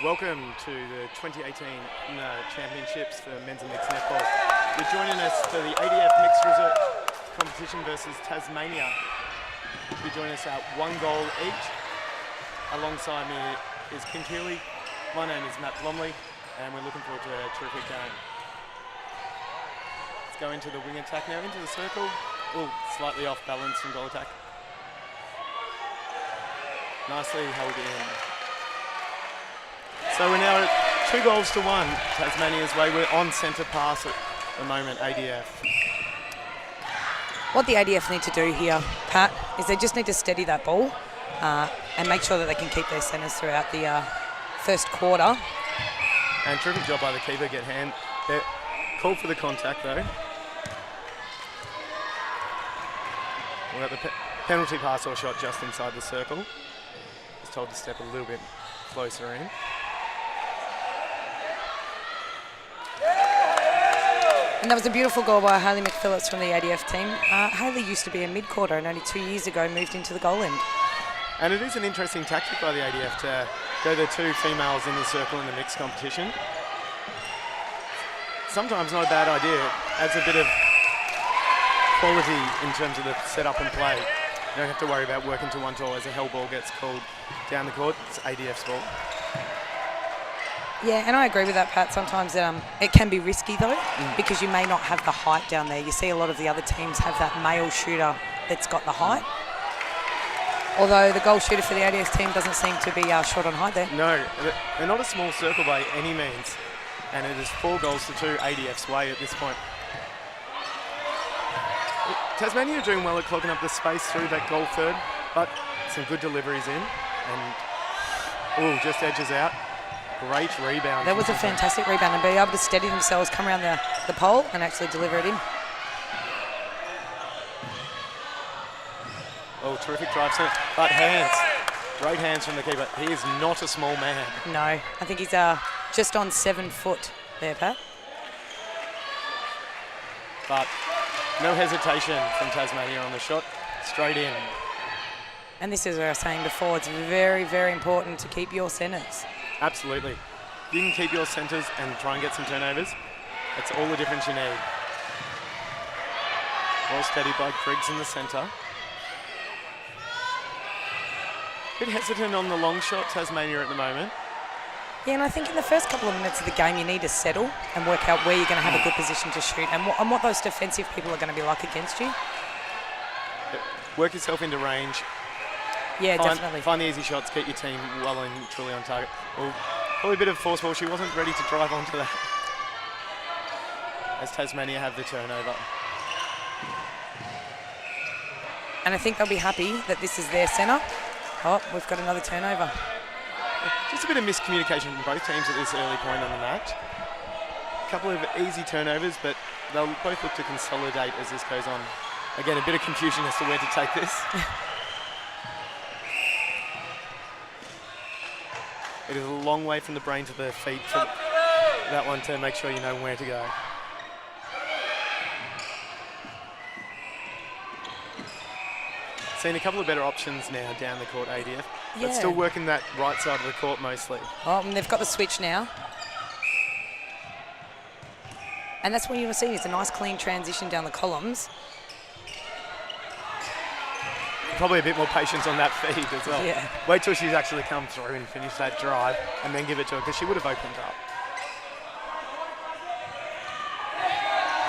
Welcome to the 2018 Championships for men's and mixed netball. You're joining us for the ADF Mixed Res competition versus Tasmania. You're joining us at 1 goal each. Alongside me is King Keeley. My name is Matt Blomley, and we're looking forward to a terrific game. Let's go into the wing attack now, into the circle. Oh, slightly off balance from goal attack. Nicely held in. So we're now at 2 goals to 1, Tasmania's way. We're on centre pass at the moment, ADF. What the ADF need to do here, Pat, is they just need to steady that ball and make sure that they can keep their centres throughout the first quarter. And terrific job by the keeper, get hand. They're called for the contact though. We're at the penalty pass or shot just inside the circle. Was told to step a little bit closer in. And that was a beautiful goal by Hayley McPhillips from the ADF team. Hayley used to be a mid-quarter and only 2 years ago moved into the goal end. And it is an interesting tactic by the ADF to go the 2 females in the circle in the mixed competition. Sometimes not a bad idea. Adds a bit of quality in terms of the setup and play. You don't have to worry about working to one tall as a hell ball gets called down the court. It's ADF's ball. Yeah, and I agree with that, Pat. Sometimes it can be risky, though, because you may not have the height down there. You see a lot of the other teams have that male shooter that's got the height. Although the goal shooter for the ADF team doesn't seem to be short on height there. No, they're not a small circle by any means. And it is 4 goals to 2 ADF's way at this point. Tasmania are doing well at clogging up the space through that goal third, but some good deliveries in. And, just edges out. Great rebound. That was a fantastic rebound, and be able to steady themselves, come around the pole and actually deliver it in. Oh, terrific drive center. But hands. Great hands from the keeper. He is not a small man. No, I think he's just on 7 foot there, Pat. But no hesitation from Tasmania on the shot. Straight in. And this is what I was saying before. It's very, very important to keep your centres. Absolutely. You can keep your centres and try and get some turnovers. That's all the difference you need. Well steadied by Griggs in the centre. Bit hesitant on the long shot, Tasmania at the moment. Yeah, and I think in the first couple of minutes of the game, you need to settle and work out where you're going to have a good position to shoot and what those defensive people are going to be like against you. Work yourself into range. Yeah, definitely. Find the easy shots, get your team well and truly on target. Well, probably a bit of force ball. She wasn't ready to drive onto that. As Tasmania have the turnover. And I think they'll be happy that this is their centre. Oh, we've got another turnover. Just a bit of miscommunication from both teams at this early point on the match. A couple of easy turnovers, but they'll both look to consolidate as this goes on. Again, a bit of confusion as to where to take this. It is a long way from the brain to the feet for that one to make sure you know where to go. Seen a couple of better options now down the court, ADF. Yeah. But still working that right side of the court mostly. Oh, and they've got the switch now. And that's what you were seeing, is a nice clean transition down the columns. Probably a bit more patience on that feed as well. Yeah. Wait till she's actually come through and finish that drive and then give it to her, because she would have opened up.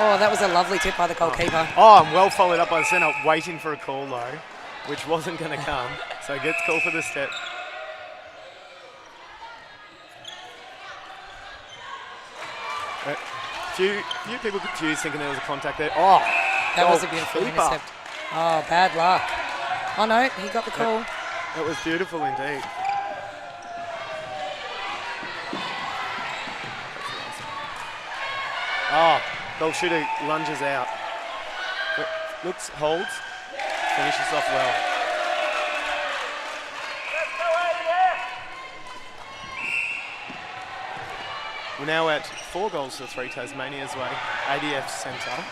Oh, that was a lovely tip by the goalkeeper. Oh, and well followed up by the centre, waiting for a call though, which wasn't going to come. So gets called for the step. Few people confused thinking there was a contact there. Oh, that was a beautiful intercept. Oh, bad luck. Oh no, he got the call. That was beautiful indeed. Oh, goal shooter lunges out. Looks, holds, finishes off well. We're now at 4 goals to 3 Tasmania's way. ADF centre.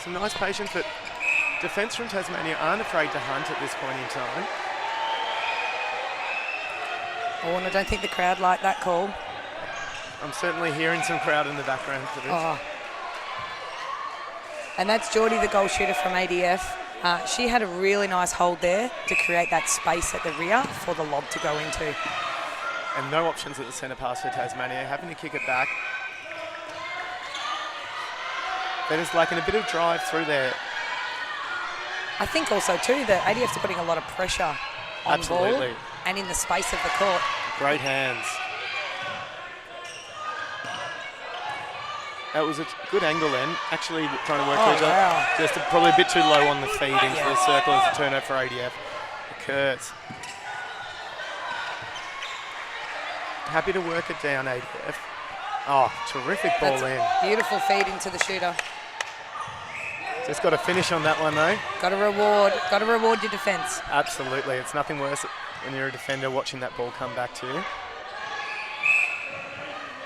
Some nice patience, but defence from Tasmania aren't afraid to hunt at this point in time. Oh, and I don't think the crowd liked that call. I'm certainly hearing some crowd in the background for this. Oh. And that's Geordie, the goal shooter from ADF. She had a really nice hold there to create that space at the rear for the lob to go into. And no options at the centre pass for Tasmania, having to kick it back. They're just lacking a bit of drive through there. I think also too that ADF's putting a lot of pressure on Absolutely. ball and in the space of the court. Great hands. That was a good angle then. Actually trying to work through wow. just probably a bit too low on the feed into the circle as a turnover for ADF. Occurs. Happy to work it down, ADF. Oh, terrific ball That's in. Beautiful feed into the shooter. Just got to finish on that one though. Got to reward your defence. Absolutely. It's nothing worse when you're a defender watching that ball come back to you.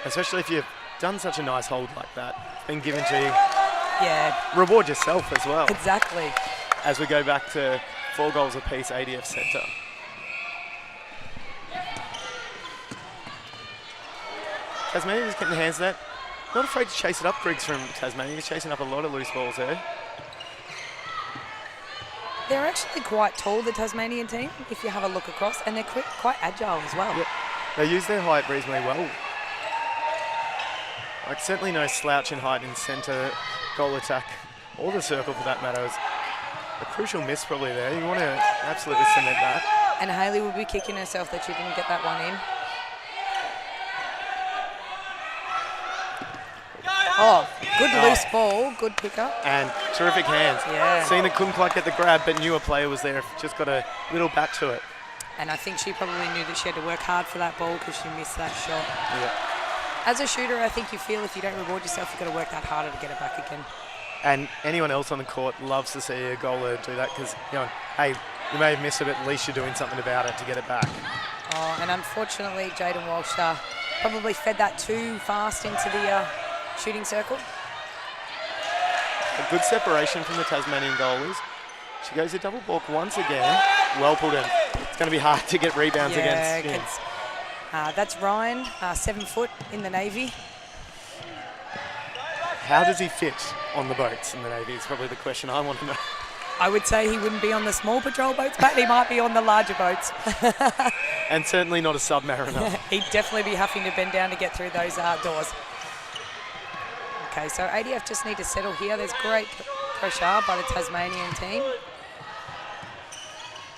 Especially if you've done such a nice hold like that. It's been given to you. Yeah. Reward yourself as well. Exactly. As we go back to 4 goals apiece, ADF centre. Tasmania just getting the hands of that. Not afraid to chase it up, Griggs, from Tasmania. He's chasing up a lot of loose balls there. They're actually quite tall, the Tasmanian team, if you have a look across, and they're quite agile as well. Yep. They use their height reasonably well. Like, certainly no slouch in height in centre, goal attack, or the circle for that matter. Is a crucial miss probably there. You want to absolutely cement that. And Hayley will be kicking herself that she didn't get that one in. Oh, good loose ball, good pickup. And terrific hands. Yeah. Seen it, couldn't quite get the grab, but knew a player was there. Just got a little bat to it. And I think she probably knew that she had to work hard for that ball because she missed that shot. Yeah. As a shooter, I think you feel if you don't reward yourself, you've got to work that harder to get it back again. And anyone else on the court loves to see a goaler do that because, you know, hey, you may have missed it, but at least you're doing something about it to get it back. Oh, and unfortunately, Jaden Walsh probably fed that too fast into the shooting circle. A good separation from the Tasmanian goalies. She goes a double balk once again. Well put in. It's going to be hard to get rebounds against. That's Ryan, 7 foot in the Navy. How does he fit on the boats in the Navy is probably the question I want to know. I would say he wouldn't be on the small patrol boats, but he might be on the larger boats. And certainly not a submariner. He'd definitely be having to bend down to get through those doors. Okay, so ADF just need to settle here. There's great pressure by the Tasmanian team.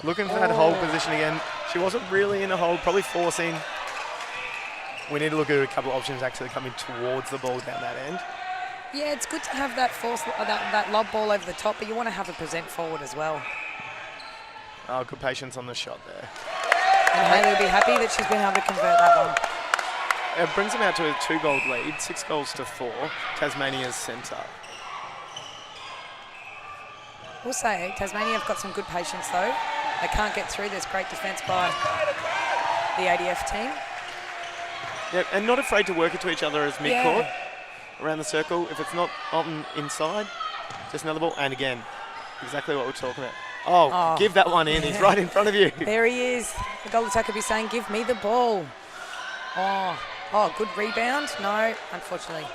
Looking for that hold position again. She wasn't really in a hold, probably forcing. We need to look at a couple of options actually coming towards the ball down that end. Yeah, it's good to have that force, that lob ball over the top, but you want to have a present forward as well. Oh, good patience on the shot there. And Hayley will be happy that she's been able to convert that one. It brings them out to a 2-goal lead, 6 goals to 4. Tasmania's centre. We'll say Tasmania have got some good patience though. They can't get through. There's great defence by the ADF team. Yeah, and not afraid to work it to each other as mid-court around the circle. If it's not on inside, just another ball. And again, exactly what we're talking about. Oh, give that one in. He's right in front of you. There he is. The goal attacker be saying, give me the ball. Oh, good rebound. No, unfortunately.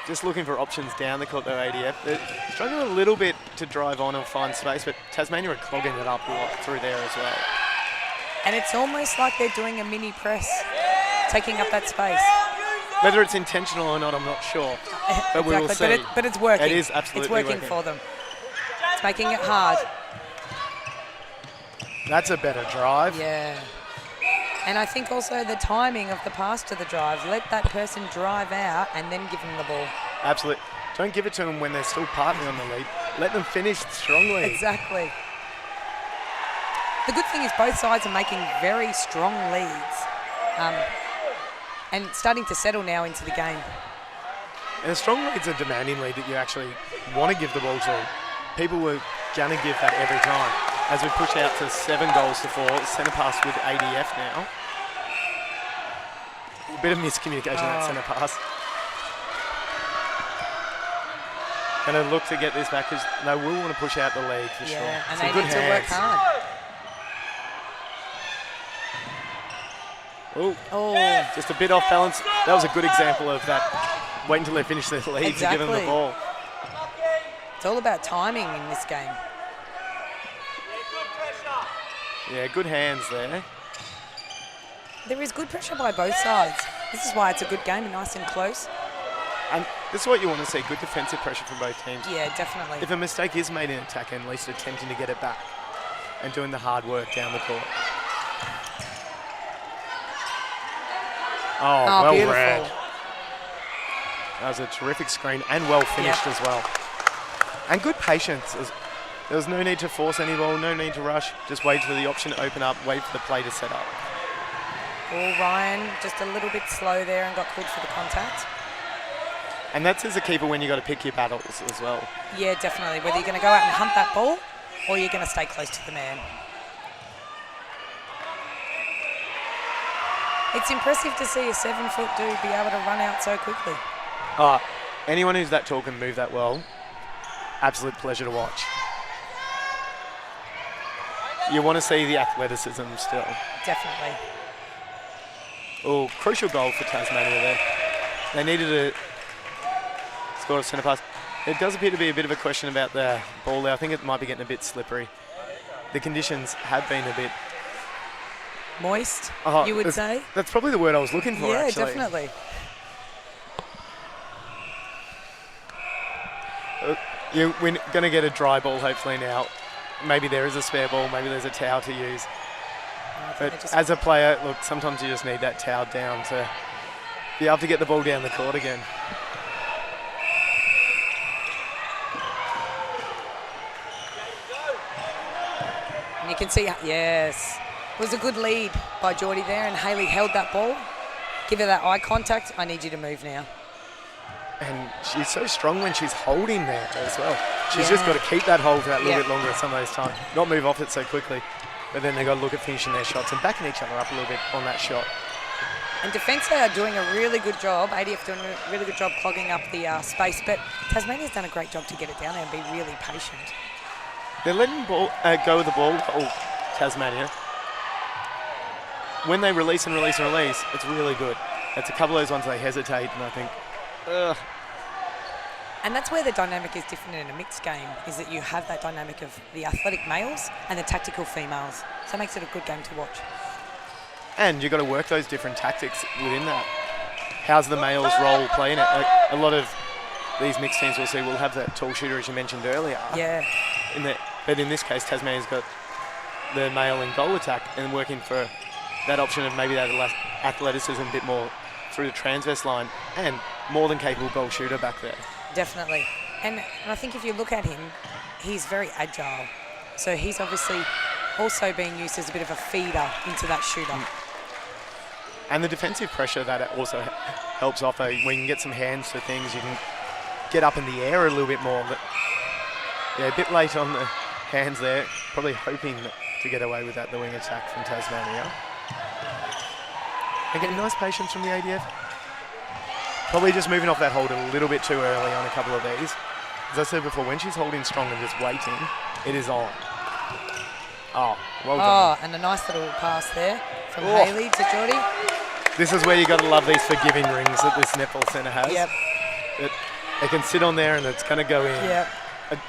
Just looking for options down the court though, ADF. They're struggling a little bit to drive on and find space, but Tasmania are clogging it up a lot through there as well. And it's almost like they're doing a mini press, taking up that space. Whether it's intentional or not, I'm not sure. But we will see. But it's working. It is absolutely working for them. It's making it hard. That's a better drive. Yeah. And I think also the timing of the pass to the drive. Let that person drive out and then give them the ball. Absolutely. Don't give it to them when they're still partly on the lead. Let them finish strongly. Exactly. The good thing is both sides are making very strong leads and starting to settle now into the game. And a strong lead's a demanding lead that you actually want to give the ball to. People were going to give that every time. As we push out to 7 goals to 4, centre pass with ADF now. A bit of miscommunication that centre pass. Going to look to get this back because they will want to push out the lead for sure. And some they good need to work hard. Oh, Oh, just a bit off balance. That was a good example of that. Wait until they finish their lead to give them the Exactly. ball. it's all about timing in this game. Yeah, good hands there. There is good pressure by both sides. This is why it's a good game and nice and close. And this is what you want to see, good defensive pressure from both teams. Yeah, definitely. If a mistake is made in attack, at least attempting to get it back and doing the hard work down the court. Oh, well beautiful. read. That was a terrific screen and well finished as well. And good patience. There was no need to force any ball, no need to rush. Just wait for the option to open up, wait for the play to set up. Oh, Ryan just a little bit slow there and got called for the contact. And that's as a keeper when you got to pick your battles as well. Yeah, definitely. Whether you're going to go out and hunt that ball or you're going to stay close to the man. It's impressive to see a 7-foot dude be able to run out so quickly. Anyone who's that tall can move that well. Absolute pleasure to watch. You want to see the athleticism still. Definitely. Oh, crucial goal for Tasmania there. They needed to score a centre pass. It does appear to be a bit of a question about the ball there. I think it might be getting a bit slippery. The conditions have been a bit... Moist, you would say? That's probably the word I was looking for, Yeah, actually. definitely. We're going to get a dry ball hopefully now. Maybe there is a spare ball, maybe there's a towel to use. But as a player, look, sometimes you just need that towel down to be able to get the ball down the court again. And you can see, yes, it was a good lead by Geordie there, and Hayley held that ball. Give her that eye contact. I need you to move now. And she's so strong when she's holding there as well. She's just got to keep that hold for that little bit longer at some of those times. Not move off it so quickly. But then they've got to look at finishing their shots and backing each other up a little bit on that shot. And defence, they are doing a really good job. ADF doing a really good job clogging up the space. But Tasmania's done a great job to get it down there and be really patient. They're letting ball, go with the ball, Tasmania. When they release and release and release, it's really good. It's a couple of those ones they hesitate and I think, ugh. And that's where the dynamic is different in a mixed game, is that you have that dynamic of the athletic males and the tactical females. So it makes it a good game to watch. And you've got to work those different tactics within that. How's the males' role playing it? Like a lot of these mixed teams we'll see will have that tall shooter, as you mentioned earlier. Yeah. But in this case, Tasmania's got the male in goal attack and working for that option of maybe that athleticism a bit more through the transverse line and more than capable goal shooter back there. Definitely. And I think if you look at him, he's very agile. So he's obviously also being used as a bit of a feeder into that shooter. And the defensive pressure that it also helps offer. When you can get some hands to things, you can get up in the air a little bit more. But yeah, a bit late on the hands there. Probably hoping to get away with that, the wing attack from Tasmania. And getting nice patience from the ADF. Probably just moving off that hold a little bit too early on a couple of these. As I said before, when she's holding strong and just waiting, it is on. Oh, well done. And a nice little pass there from Hayley to Geordie. This is where you got to love these forgiving rings that this netball centre has. Yep. They can sit on there and it's going to go in. Yep.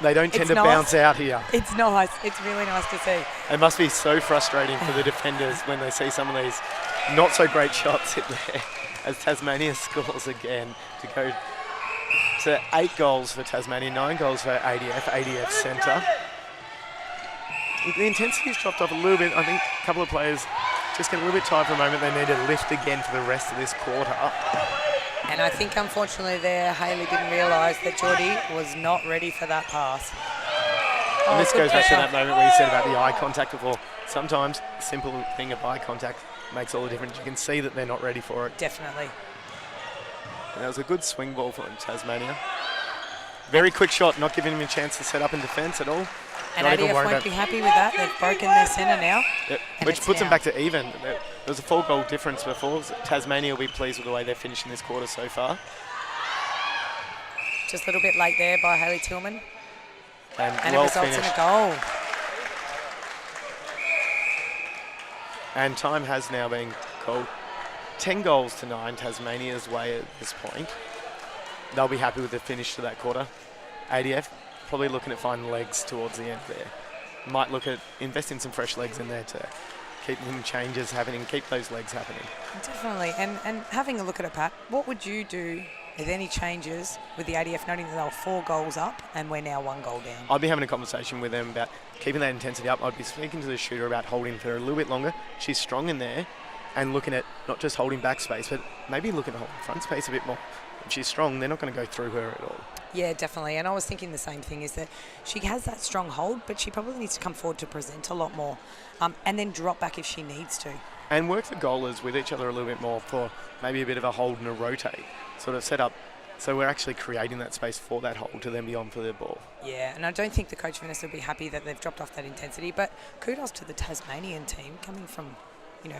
They don't tend to bounce out here. It's nice. It's really nice to see. It must be so frustrating for the defenders when they see some of these not so great shots hit there as Tasmania scores again to go to 8 goals for Tasmania, 9 goals for ADF centre. The intensity's dropped off a little bit. I think a couple of players just get a little bit tired for a moment. They need to lift again for the rest of this quarter. And I think, unfortunately, there, Hayley didn't realise that Geordie was not ready for that pass. And this goes back to that moment where you said about the eye contact before. Sometimes a simple thing of eye contact makes all the difference. You can see that they're not ready for it. Definitely. And that was a good swing ball for Tasmania. Very quick shot, not giving him a chance to set up in defence at all. And ADF won't be happy with that. They've broken their centre now. Yep. Which puts them back to even. There was a 4-goal difference before. Tasmania will be pleased with the way they're finishing this quarter so far. Just a little bit late there by Hayley Tillman. And it well results finished. in a goal. And time has now been called. 10 goals to 9, Tasmania's way at this point. They'll be happy with the finish to that quarter. ADF probably looking at finding legs towards the end there. Might look at investing some fresh legs in there to keep them changes happening, keep those legs happening. Definitely. And having a look at it, Pat, what would you do with any changes with the ADF, noting that they were 4 goals up and we're now 1 goal down? I'd be having a conversation with them about keeping that intensity up. I'd be speaking to the shooter about holding for a little bit longer. She's strong in there, and looking at not just holding back space, but maybe looking at holding front space a bit more. If she's strong, they're not going to go through her at all. Yeah, definitely. And I was thinking the same thing, is that she has that strong hold, but she probably needs to come forward to present a lot more, and then drop back if she needs to. And work the goalers with each other a little bit more for maybe a bit of a hold and a rotate. Sort of set up so we're actually creating that space for that hold to then be on for the ball. Yeah, and I don't think the coach Vanessa will be happy that they've dropped off that intensity, but kudos to the Tasmanian team coming from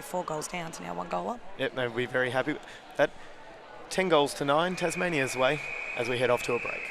4 goals down to now 1 goal up. Yep, they'll be very happy with that. 10 goals to 9, Tasmania's way, as we head off to a break.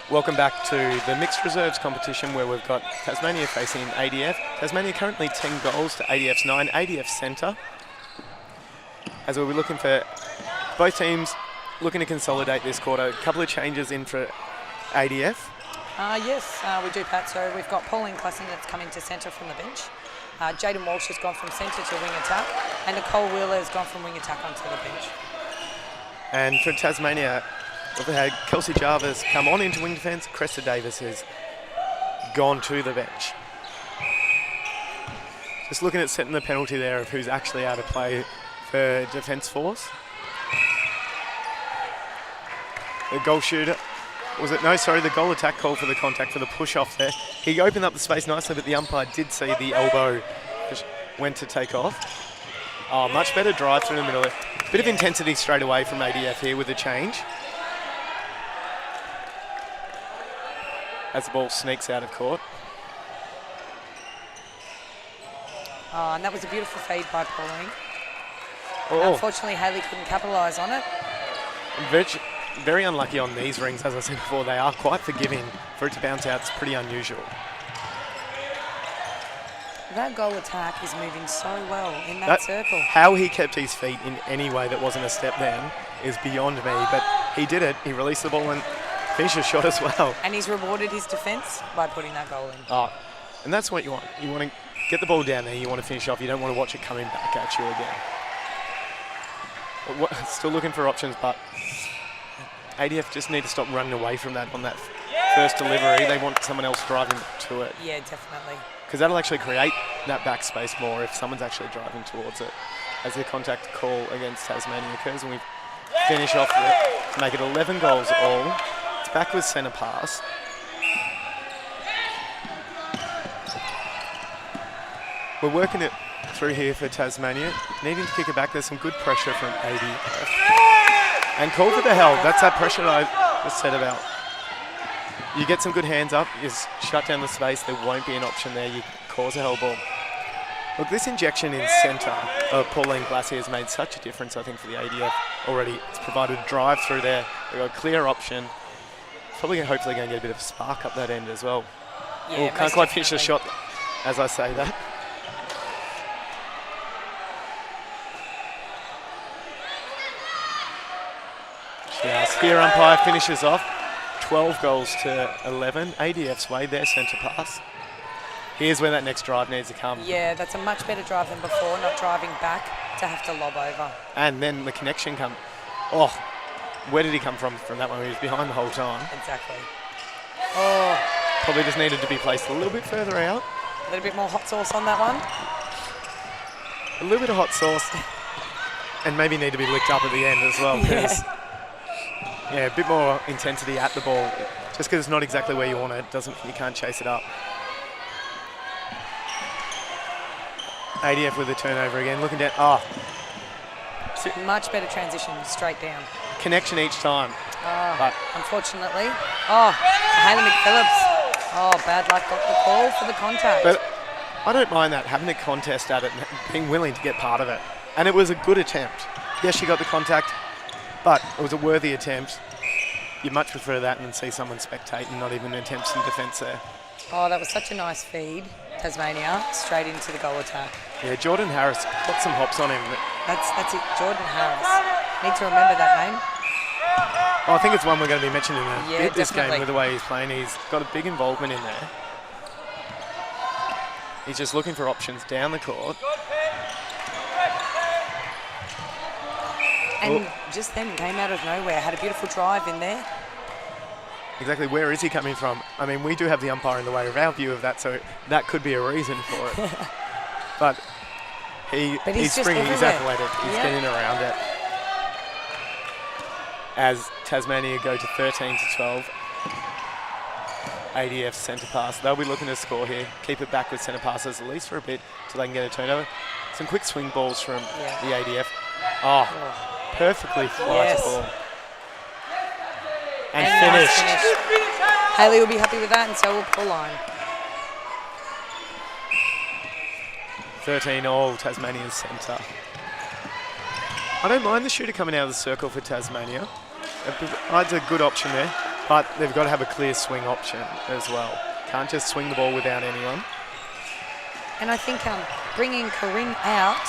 Welcome back to the mixed reserves competition, where we've got Tasmania facing ADF. Tasmania currently 10 goals to ADF's 9. ADF centre. As we'll be looking for both teams looking to consolidate this quarter. A couple of changes in for ADF. Yes, we do, Pat. So we've got Pauline Klassen that's coming to centre from the bench. Jaden Walsh has gone from centre to wing attack, and Nicole Wheeler has gone from wing attack onto the bench. And for Tasmania, we've had Kelsey Jarvis come on into wing defence. Cresta Davis has gone to the bench. Just looking at setting the penalty there of who's actually out of play for defence force. The goal shooter, the goal attack call for the contact for the push off there. He opened up the space nicely, but the umpire did see the elbow went to take off. Oh, much better drive through the middle there. Bit of intensity straight away from ADF here with the change. As the ball sneaks out of court. And that was a beautiful feed by Pauline. Oh. Unfortunately, Hayley couldn't capitalise on it. Very unlucky on these rings, as I said before. They are quite forgiving. For it to bounce out, it's pretty unusual. That goal attack is moving so well in that circle. How he kept his feet in any way that wasn't a step then is beyond me, but he did it. He released the ball and finished the shot as well. And he's rewarded his defence by putting that goal in. Oh, and that's what you want. You want to get the ball down there. You want to finish off. You don't want to watch it coming back at you again. Still looking for options, but ADF just need to stop running away from that on that first delivery. They want someone else driving to it. Yeah, definitely. Because that'll actually create that back space more if someone's actually driving towards it. As the contact call against Tasmania occurs, and we finish off to make it 11 goals all. It's back with centre pass. We're working it through here for Tasmania. Needing to kick it back. There's some good pressure from ADF. And call for the held. That's that pressure that I just said about. You get some good hands up, you shut down the space, there won't be an option there, you cause a held ball. Look, this injection in centre of Pauline Glacier has made such a difference, I think, for the ADF already. It's provided a drive through there. They've got a clear option. Probably, hopefully, going to get a bit of a spark up that end as well. Yeah, Can't quite finish the shot as I say that. Just here, umpire finishes off. 12 goals to 11. ADF's way, their centre pass. Here's where that next drive needs to come. Yeah, that's a much better drive than before, not driving back to have to lob over. And then the connection come. Oh, where did he come from that one? He was behind the whole time. Exactly. Oh. Probably just needed to be placed a little bit further out. A little bit more hot sauce on that one. A little bit of hot sauce. And maybe need to be licked up at the end as well. Yeah, a bit more intensity at the ball. Just because it's not exactly where you want it, you can't chase it up. ADF with a turnover again, looking down. Oh. Much better transition, straight down. Connection each time. Oh, but unfortunately. Oh, Haley McPhillips. Oh, bad luck, got the call for the contact. But I don't mind that, having a contest at it and being willing to get part of it. And it was a good attempt. Yes, she got the contact, but it was a worthy attempt. You'd much prefer that than see someone spectate and not even attempt some defence there. Oh, that was such a nice feed. Tasmania, straight into the goal attack. Yeah, Jordan Harris got some hops on him. That's it, Jordan Harris. Need to remember that name. Oh, I think it's one we're going to be mentioning in a bit this definitely. game with the way he's playing. He's got a big involvement in there. He's just looking for options down the court. And just then came out of nowhere, had a beautiful drive in there. Exactly, where is he coming from? I mean, we do have the umpire in the way of our view of that, so that could be a reason for it. But he's springing, he's athletic, he's getting around it. As Tasmania go to 13 to 12. ADF centre pass. They'll be looking to score here. Keep it back with centre passes at least for a bit so they can get a turnover. Some quick swing balls from the ADF. Oh, perfectly flighted ball. And finished. Haley will be happy with that, and so will Pauline. 13 all, Tasmania's centre. I don't mind the shooter coming out of the circle for Tasmania. It provides a good option there, but they've got to have a clear swing option as well. Can't just swing the ball without anyone. And I think bringing Corinne out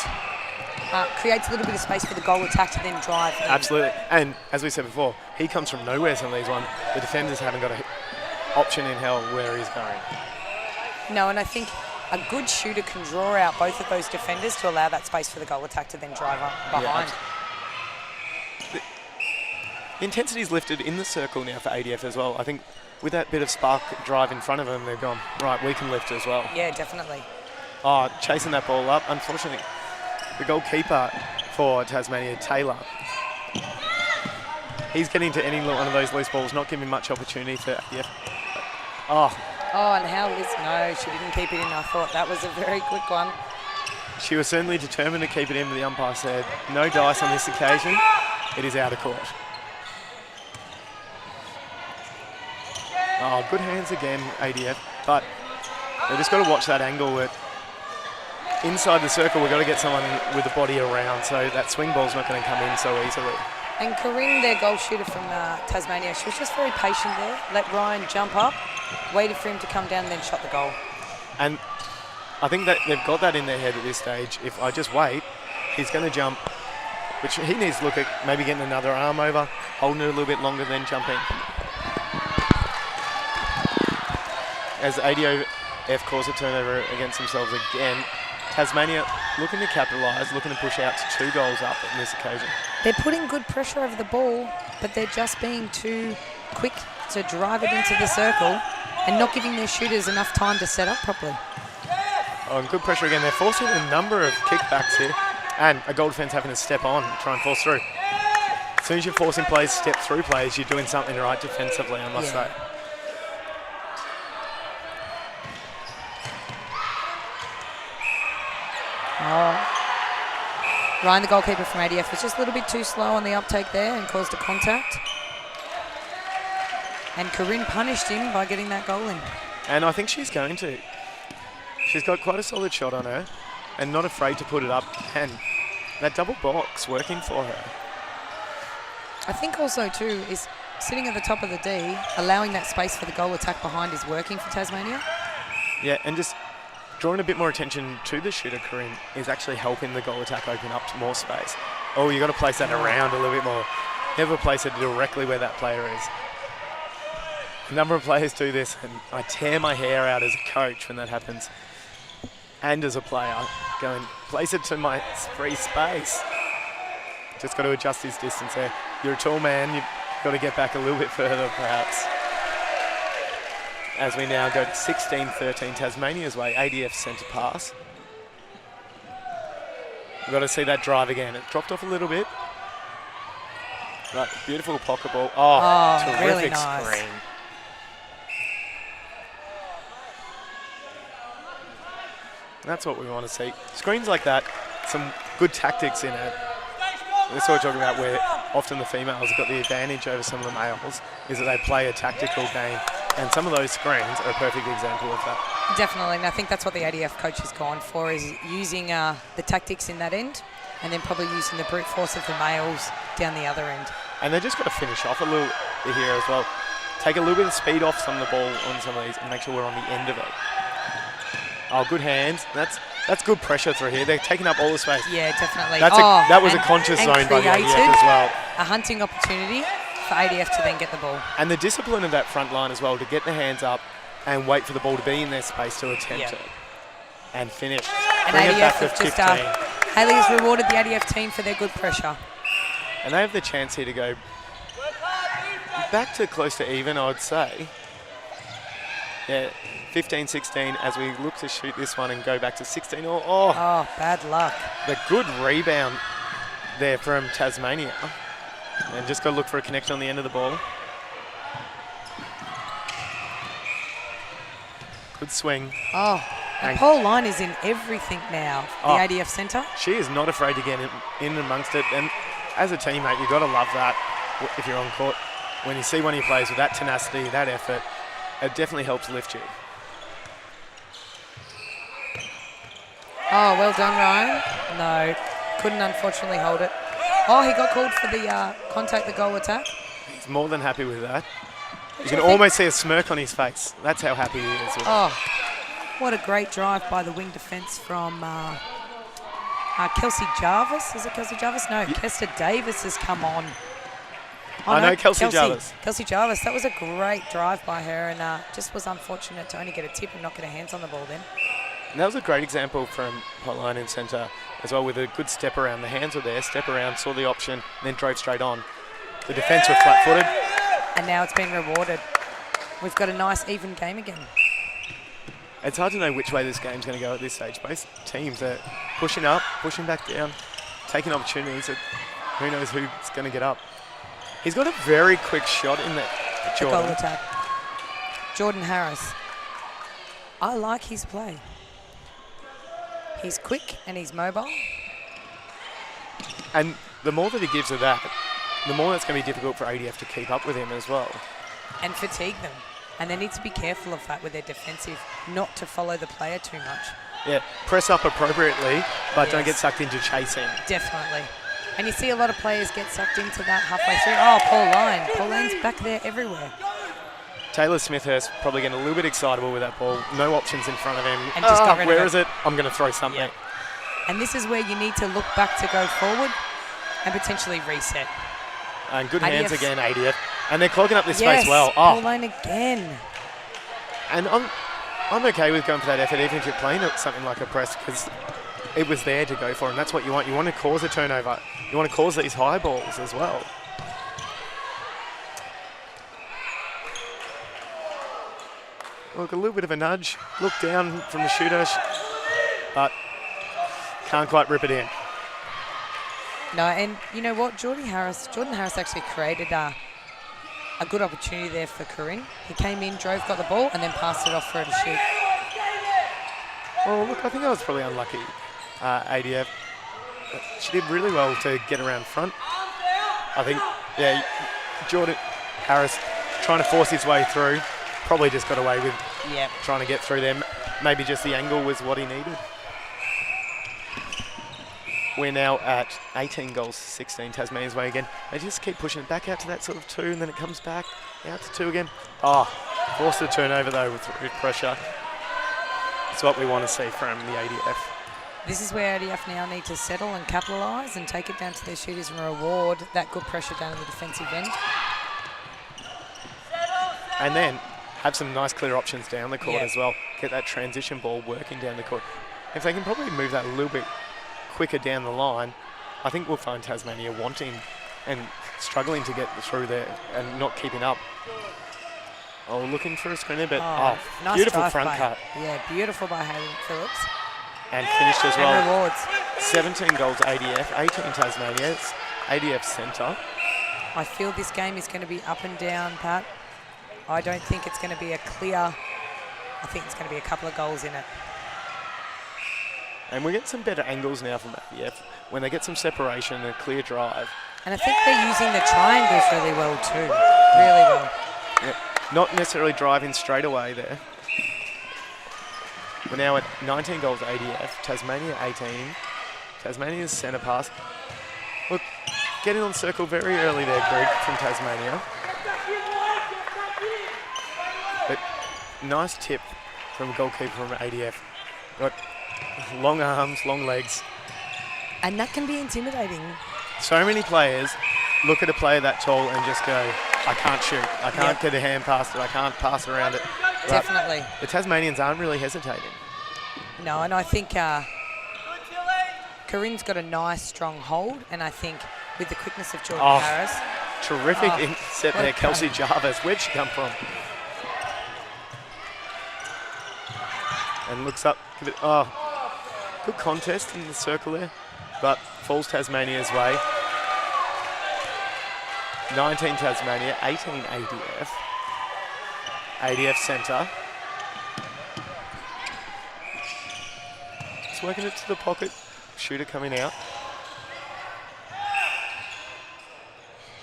creates a little bit of space for the goal attack to then drive in. Absolutely. And as we said before, he comes from nowhere, some of these ones. The defenders haven't got an option in hell where he's going. No, and I think a good shooter can draw out both of those defenders to allow that space for the goal attack to then drive up behind. Yeah, the intensity's lifted in the circle now for ADF as well. I think with that bit of spark drive in front of them, they've gone, right, we can lift as well. Yeah, definitely. Oh, chasing that ball up. Unfortunately, the goalkeeper for Tasmania, Taylor, he's getting to any one of those loose balls, not giving much opportunity for ADF. Oh, and how Liz, no, she didn't keep it in. I thought that was a very quick one. She was certainly determined to keep it in, but the umpire said, no dice on this occasion. It is out of court. Oh, good hands again, ADF, but they've just got to watch that angle. Inside the circle, we've got to get someone with the body around, so that swing ball's not going to come in so easily. And Corinne, their goal shooter from Tasmania, she was just very patient there. Let Ryan jump up, waited for him to come down, and then shot the goal. And I think that they've got that in their head at this stage. If I just wait, he's going to jump, which he needs to look at maybe getting another arm over, holding it a little bit longer, then jumping. As ADF calls a turnover against themselves again, Tasmania looking to capitalise, looking to push out to 2 goals up on this occasion. They're putting good pressure over the ball, but they're just being too quick to drive it into the circle and not giving their shooters enough time to set up properly. Oh, and good pressure again. They're forcing a number of kickbacks here, and a goal defence having to step on and try and force through. As soon as you're forcing players to step through players, you're doing something right defensively, I must say. Oh. Ryan, the goalkeeper from ADF, was just a little bit too slow on the uptake there and caused a contact. And Corinne punished him by getting that goal in. And I think she's going to. She's got quite a solid shot on her and not afraid to put it up. And that double box working for her. I think also, too, is sitting at the top of the D, allowing that space for the goal attack behind is working for Tasmania. Yeah, and just drawing a bit more attention to the shooter, Corinne, is actually helping the goal attack open up to more space. Oh, you've got to place that around a little bit more. Never place it directly where that player is. A number of players do this, and I tear my hair out as a coach when that happens. And as a player, going, place it to my free space. Just got to adjust his distance there. You're a tall man, you've got to get back a little bit further, perhaps. As we now go to 16-13 Tasmania's way, ADF centre pass. You've got to see that drive again. It dropped off a little bit. Right, beautiful pocket ball. Oh, terrific really nice screen. That's what we want to see. Screens like that, some good tactics in it. This is what we're talking about, where often the females have got the advantage over some of the males, is that they play a tactical game. And some of those screens are a perfect example of that. Definitely, and I think that's what the ADF coach has gone for, is using the tactics in that end and then probably using the brute force of the males down the other end. And they've just got to finish off a little bit here as well. Take a little bit of speed off some of the ball on some of these and make sure we're on the end of it. Oh, good hands. That's good pressure through here. They're taking up all the space. Yeah, definitely. That was a conscious zone by the ADF as well. A hunting opportunity for ADF to then get the ball. And the discipline of that front line as well, to get the hands up and wait for the ball to be in their space to attempt it. And finish. And Bring ADF it back to have 15. just, Haley has rewarded the ADF team for their good pressure. And they have the chance here to go back to close to even, I would say. Yeah, 15-16 as we look to shoot this one and go back to 16. Oh, bad luck. The good rebound there from Tasmania. And just got to look for a connection on the end of the ball. Good swing. The pole line is in everything now, the ADF centre. She is not afraid to get in amongst it. And as a teammate, you've got to love that if you're on court. When you see one of your players with that tenacity, that effort, it definitely helps lift you. Oh, well done, Ryan. No, couldn't unfortunately hold it. Oh, he got called for the contact the goal attack. He's more than happy with that. You can almost see a smirk on his face. That's how happy he is with it. What a great drive by the wing defence from Kelsey Jarvis. Is it Kelsey Jarvis? No, Kester Davis has come on. I know Kelsey Jarvis. Kelsey Jarvis. That was a great drive by her, and just was unfortunate to only get a tip and not get her hands on the ball then. And that was a great example from Hotline in centre as well, with a good step around. The hands were there, step around, saw the option, and then drove straight on. The defence were flat-footed. And now it's been rewarded. We've got a nice even game again. It's hard to know which way this game's going to go at this stage. Both teams are pushing up, pushing back down, taking opportunities. Who knows who's going to get up. He's got a very quick shot in that, Jordan. The goal attack. Jordan Harris. I like his play. He's quick and he's mobile. And the more that he gives of that, the more that's going to be difficult for ADF to keep up with him as well. And fatigue them. And they need to be careful of that with their defensive, not to follow the player too much. Yeah, press up appropriately, but don't get sucked into chasing. Definitely. And you see a lot of players get sucked into that halfway through. Oh, Paul Line. Paul Line's back there everywhere. Taylor Smithhurst probably getting a little bit excitable with that ball. No options in front of him. And just got rid of it. Where is it? I'm going to throw something. Yeah. And this is where you need to look back to go forward and potentially reset. And good hands again, ADF. And they're clogging up this space well. Paul Line again. And I'm okay with going for that effort, even if you're playing something like a press, because it was there to go for, and that's what you want. You want to cause a turnover. You want to cause these high balls as well. Look, a little bit of a nudge. Look down from the shooter, but can't quite rip it in. No, and you know what? Jordan Harris actually created a good opportunity there for Corinne. He came in, drove, got the ball, and then passed it off for her to shoot. Well, look, I think that was probably unlucky, ADF. she did really well to get around front. I think, yeah, Jordan Harris trying to force his way through. Probably just got away with trying to get through them. Maybe just the angle was what he needed. We're now at 18 goals, 16 Tasmania's way again. They just keep pushing it back out to that sort of 2, and then it comes back out to 2 again. Oh, forced the turnover though with pressure. It's what we want to see from the ADF. This is where ADF now need to settle and capitalise and take it down to their shooters and reward that good pressure down in the defensive end. And then have some nice clear options down the court as well. Get that transition ball working down the court. If they can probably move that a little bit quicker down the line, I think we'll find Tasmania wanting and struggling to get through there and not keeping up. Oh, looking for a screener, but nice beautiful front cut. Yeah, beautiful by Hayden Phillips. And finished as well. And rewards. 17 goals ADF, 18 Tasmania. It's ADF centre. I feel this game is going to be up and down, Pat. I don't think it's going to be a clear. I think it's going to be a couple of goals in it. And we get some better angles now from ADF when they get some separation and a clear drive. And I think they're using the triangles really well too. Really well. Yep. Not necessarily driving straight away there. We're now at 19 goals ADF, Tasmania 18. Tasmania's centre pass. Look, getting on circle very early there, Greg, from Tasmania. But nice tip from a goalkeeper from ADF. Got long arms, long legs. And that can be intimidating. So many players look at a player that tall and just go, I can't shoot. I can't get a hand past it. I can't pass around it. But definitely. The Tasmanians aren't really hesitating. No, and I think Corinne's got a nice, strong hold. And I think with the quickness of Jordan Harris. Terrific intercept there, Kelsey Jarvis. Where'd she come from? And looks up. Good contest in the circle there, but falls Tasmania's way. 19 Tasmania, 18 ADF. ADF centre. Just working it to the pocket. Shooter coming out.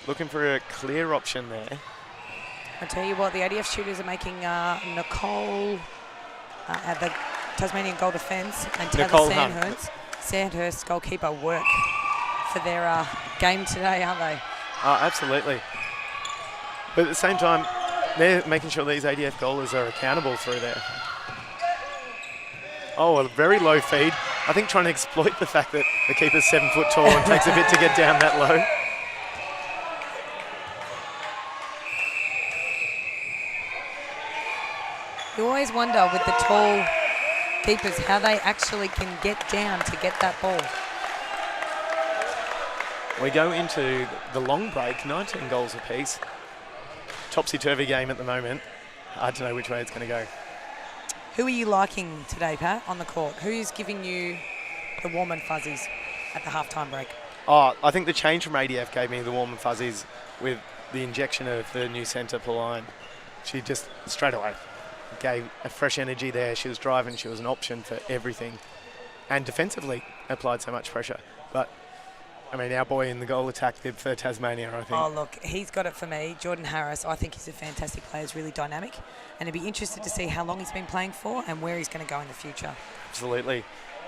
Looking for a clear option there. I tell you what, the ADF shooters are making Nicole at the Tasmanian goal defence and Taylor Sandhurst goalkeeper work for their game today, aren't they? Absolutely. But at the same time, they're making sure these ADF goalers are accountable through there. Oh, a very low feed. I think trying to exploit the fact that the keeper's 7 foot tall and takes a bit to get down that low. You always wonder with the tall keepers how they actually can get down to get that ball. We go into the long break, 19 goals apiece. Topsy-turvy game at the moment. Hard to know which way it's going to go. Who are you liking today, Pat, on the court? Who's giving you the warm and fuzzies at the halftime break? I think the change from ADF gave me the warm and fuzzies with the injection of the new centre, Pauline. She just straight away gave a fresh energy there. She was driving. She was an option for everything. And defensively applied so much pressure. But, I mean, our boy in the goal attack for Tasmania, I think. Oh, look, he's got it for me. Jordan Harris, I think he's a fantastic player. He's really dynamic. And I'd be interested to see how long he's been playing for and where he's going to go in the future. Absolutely.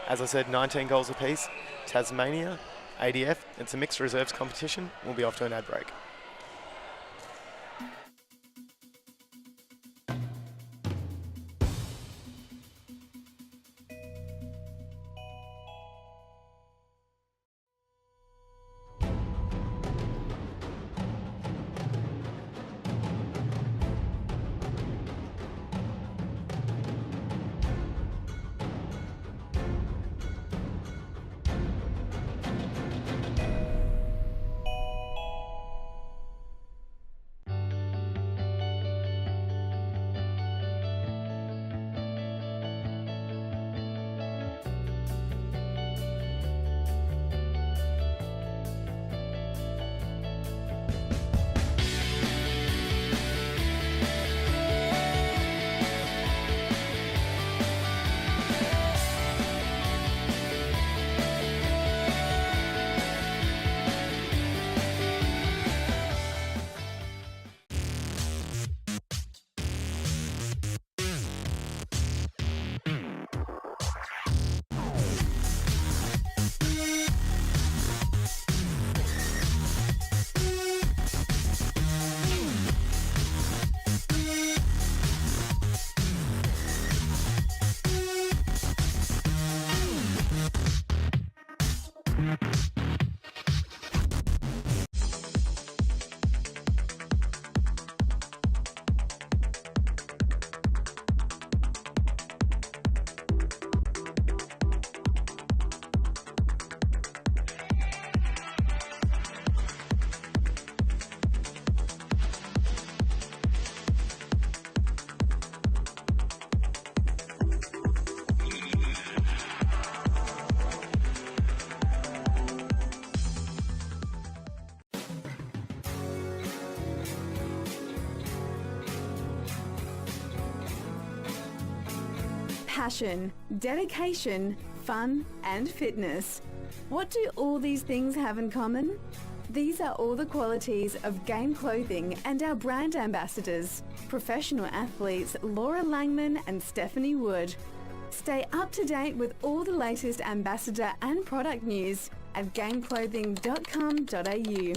As I said, 19 goals apiece. Tasmania, ADF. It's a mixed reserves competition. We'll be off to an ad break. passion, dedication, fun and fitness. What do all these things have in common? These are all the qualities of Game Clothing and our brand ambassadors, professional athletes Laura Langman and Stephanie Wood. Stay up to date with all the latest ambassador and product news at gameclothing.com.au.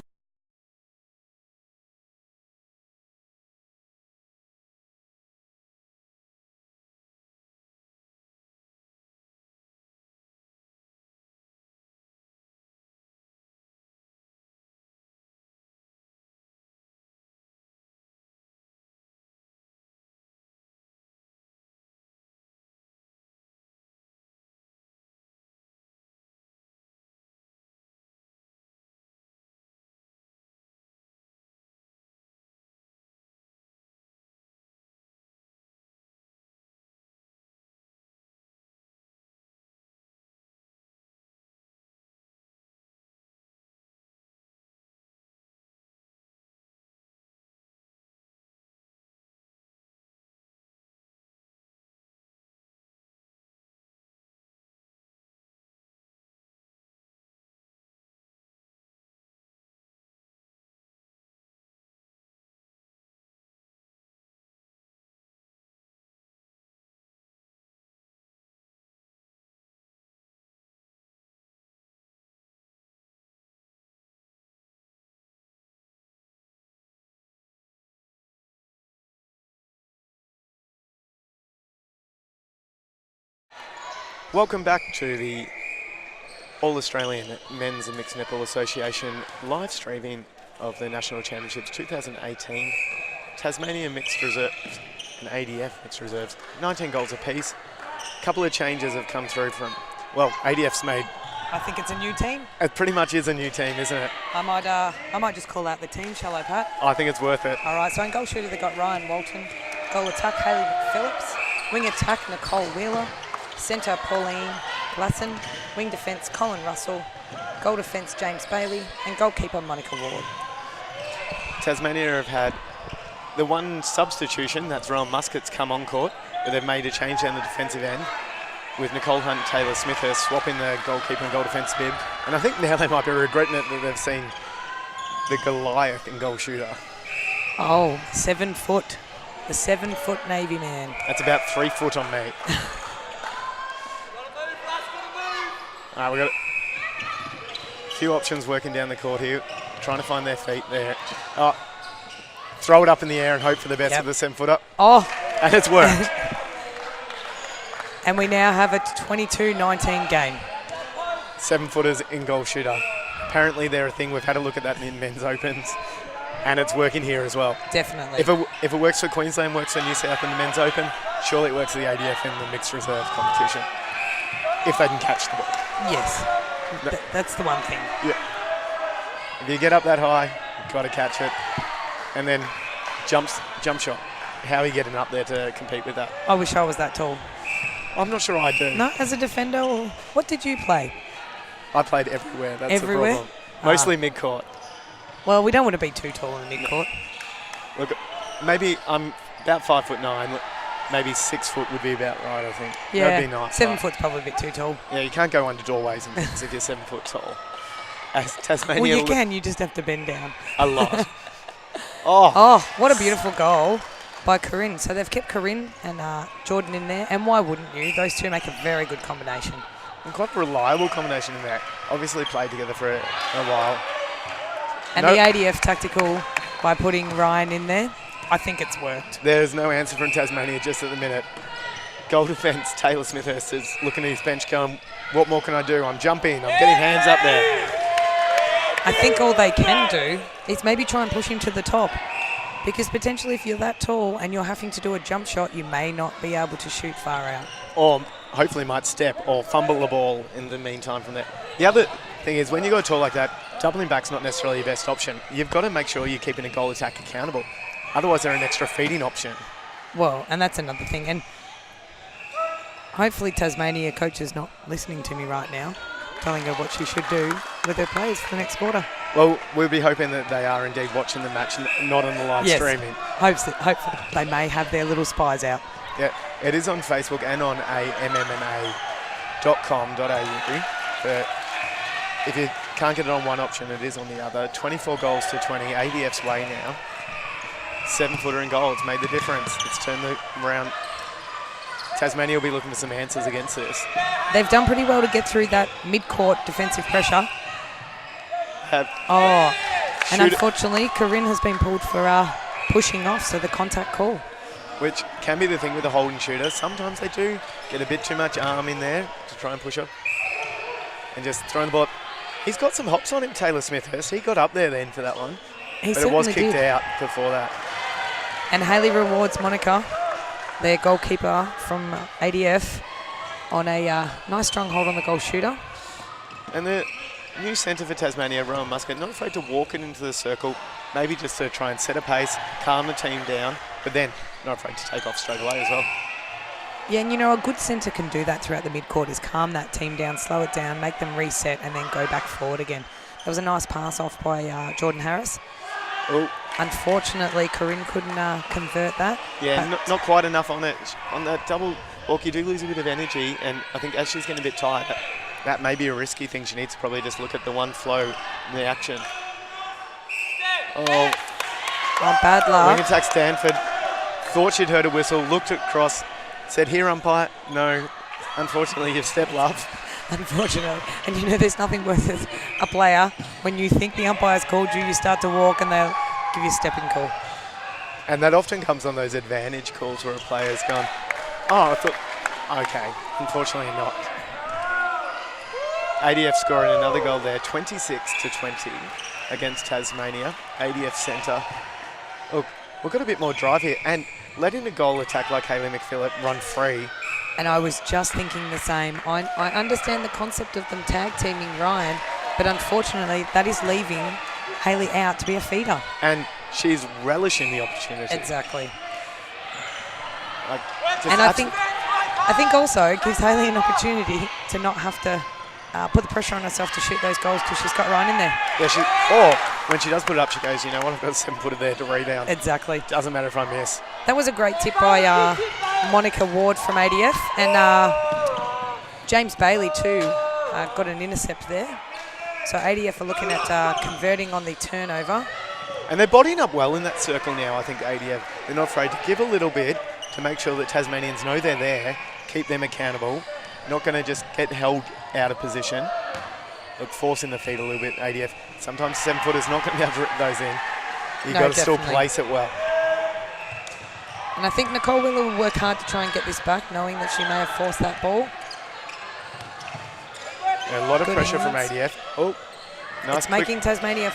Welcome back to the All-Australian Men's and Mixed Netball Association live streaming of the National Championships 2018. Tasmania Mixed Reserves and ADF Mixed Reserves, 19 goals apiece. A couple of changes have come through from, well, ADF's made. I think it's a new team. It pretty much is a new team, isn't it? I might just call out the team, shall I, Pat? I think it's worth it. All right, so in goal shooter they've got Ryan Walton, goal attack Hayley Phillips, wing attack Nicole Wheeler, centre Pauline Glasson, wing defence Colin Russell, goal defence James Bailey, and goalkeeper Monica Ward. Tasmania have had the one substitution, that's Rowan Muscat's come on court, but they've made a change down the defensive end with Nicole Hunt and Taylor Smithhurst swapping the goalkeeper and goal defence bib. And I think now they might be regretting it that they've seen the Goliath in goal shooter. Oh, 7 foot. The 7 foot Navy man. That's about 3 foot on me. All right, we've got a few options working down the court here, trying to find their feet there. Oh, throw it up in the air and hope for the best of the 7 footer. Oh. And it's worked. And we now have a 22-19 game. 7 footers in goal shooter. Apparently they're a thing. We've had a look at that in men's opens, and it's working here as well. Definitely. If it works for Queensland, works for New South in the men's open, surely it works for the ADF in the mixed reserve competition. If they can catch the ball. Yes. That's the one thing. Yeah. If you get up that high, you've got to catch it. And then jump shot. How are you getting up there to compete with that? I wish I was that tall. I'm not sure I do. No, as a defender, or what did you play? I played everywhere. That's everywhere? the problem. Mostly mid-court. Well, we don't want to be too tall in mid-court. Look, maybe I'm about 5'9". Maybe 6 foot would be about right, I think. Yeah, that'd be nice. 7 foot's probably a bit too tall. Yeah, you can't go under doorways and things if you're 7 foot tall. As Tasmania, well, you can. You just have to bend down. A lot. Oh, what a beautiful goal by Corinne. So they've kept Corinne and Jordan in there, and why wouldn't you? Those two make a very good combination. And quite a reliable combination in there. Obviously played together for a while. And the ADF tactical by putting Ryan in there, I think it's worked. There's no answer from Tasmania just at the minute. Goal defence, Taylor Smithhurst is looking at his bench going, what more can I do? I'm jumping, I'm getting hands up there. I think all they can do is maybe try and push him to the top. Because potentially if you're that tall and you're having to do a jump shot, you may not be able to shoot far out. Or hopefully might step or fumble the ball in the meantime from there. The other thing is when you go tall like that, doubling back's not necessarily your best option. You've got to make sure you're keeping a goal attack accountable. Otherwise, they're an extra feeding option. Well, and that's another thing. And hopefully Tasmania coach is not listening to me right now, telling her what she should do with her players for the next quarter. Well, we'll be hoping that they are indeed watching the match, not on the live streaming. Hopefully they may have their little spies out. Yeah, it is on Facebook and on mmma.com.au. If you can't get it on one option, it is on the other. 24 goals to 20, ADF's way now. 7-footer in goals made the difference. It's turned around. Tasmania will be looking for some answers against this. They've done pretty well to get through that mid-court defensive pressure. And unfortunately, Corinne has been pulled for pushing off, so the contact call. Which can be the thing with the holding shooter. Sometimes they do get a bit too much arm in there to try and push up. And just throwing the ball up. He's got some hops on him, Taylor Smithhurst. He got up there then for that one. But it was kicked out before that. And Hayley rewards Monica, their goalkeeper from ADF, on a nice strong hold on the goal shooter. And the new centre for Tasmania, Rowan Muscat, not afraid to walk it into the circle, maybe just to try and set a pace, calm the team down, but then not afraid to take off straight away as well. Yeah, and a good centre can do that throughout the mid-court, is calm that team down, slow it down, make them reset, and then go back forward again. That was a nice pass off by Jordan Harris. Oh. Unfortunately, Corinne couldn't convert that. Yeah, not quite enough on it. On that double walk, you do lose a bit of energy, and I think as she's getting a bit tired, that may be a risky thing. She needs to probably just look at the one flow in the action. Oh, bad luck. Wing attack Stanford. Thought she'd heard a whistle, looked across, said, "Here, umpire." No, unfortunately, you've stepped love. Unfortunately. And there's nothing worse as a player. When you think the umpire's called you, you start to walk and they'll give you a stepping call. And that often comes on those advantage calls where a player's gone, "Oh, I thought," okay, unfortunately not. ADF scoring another goal there, 26-20 against Tasmania. ADF centre. Look, we've got a bit more drive here, and letting a goal attack like Hayley McPhillip run free. And I was just thinking the same. I understand the concept of them tag teaming Ryan, but unfortunately that is leaving Hayley out to be a feeder. And she's relishing the opportunity. Exactly. And I think also it gives Hayley an opportunity to not have to put the pressure on herself to shoot those goals because she's got Ryan in there. Yeah, or when she does put it up, she goes, "You know what, I've got a 7-footer there to rebound." Exactly. Doesn't matter if I miss. That was a great tip by Monica Ward from ADF, and James Bailey too got an intercept there. So ADF are looking at converting on the turnover. And they're bodying up well in that circle now, I think, ADF. They're not afraid to give a little bit to make sure that Tasmanians know they're there, keep them accountable, not going to just get held out of position. Look, forcing the feet a little bit, ADF. Sometimes 7-footers not going to be able to rip those in. You've got to still place it well. And I think Nicole Wheeler will work hard to try and get this back, knowing that she may have forced that ball. A lot of pressure from ADF. Oh, nice. It's making Tasmania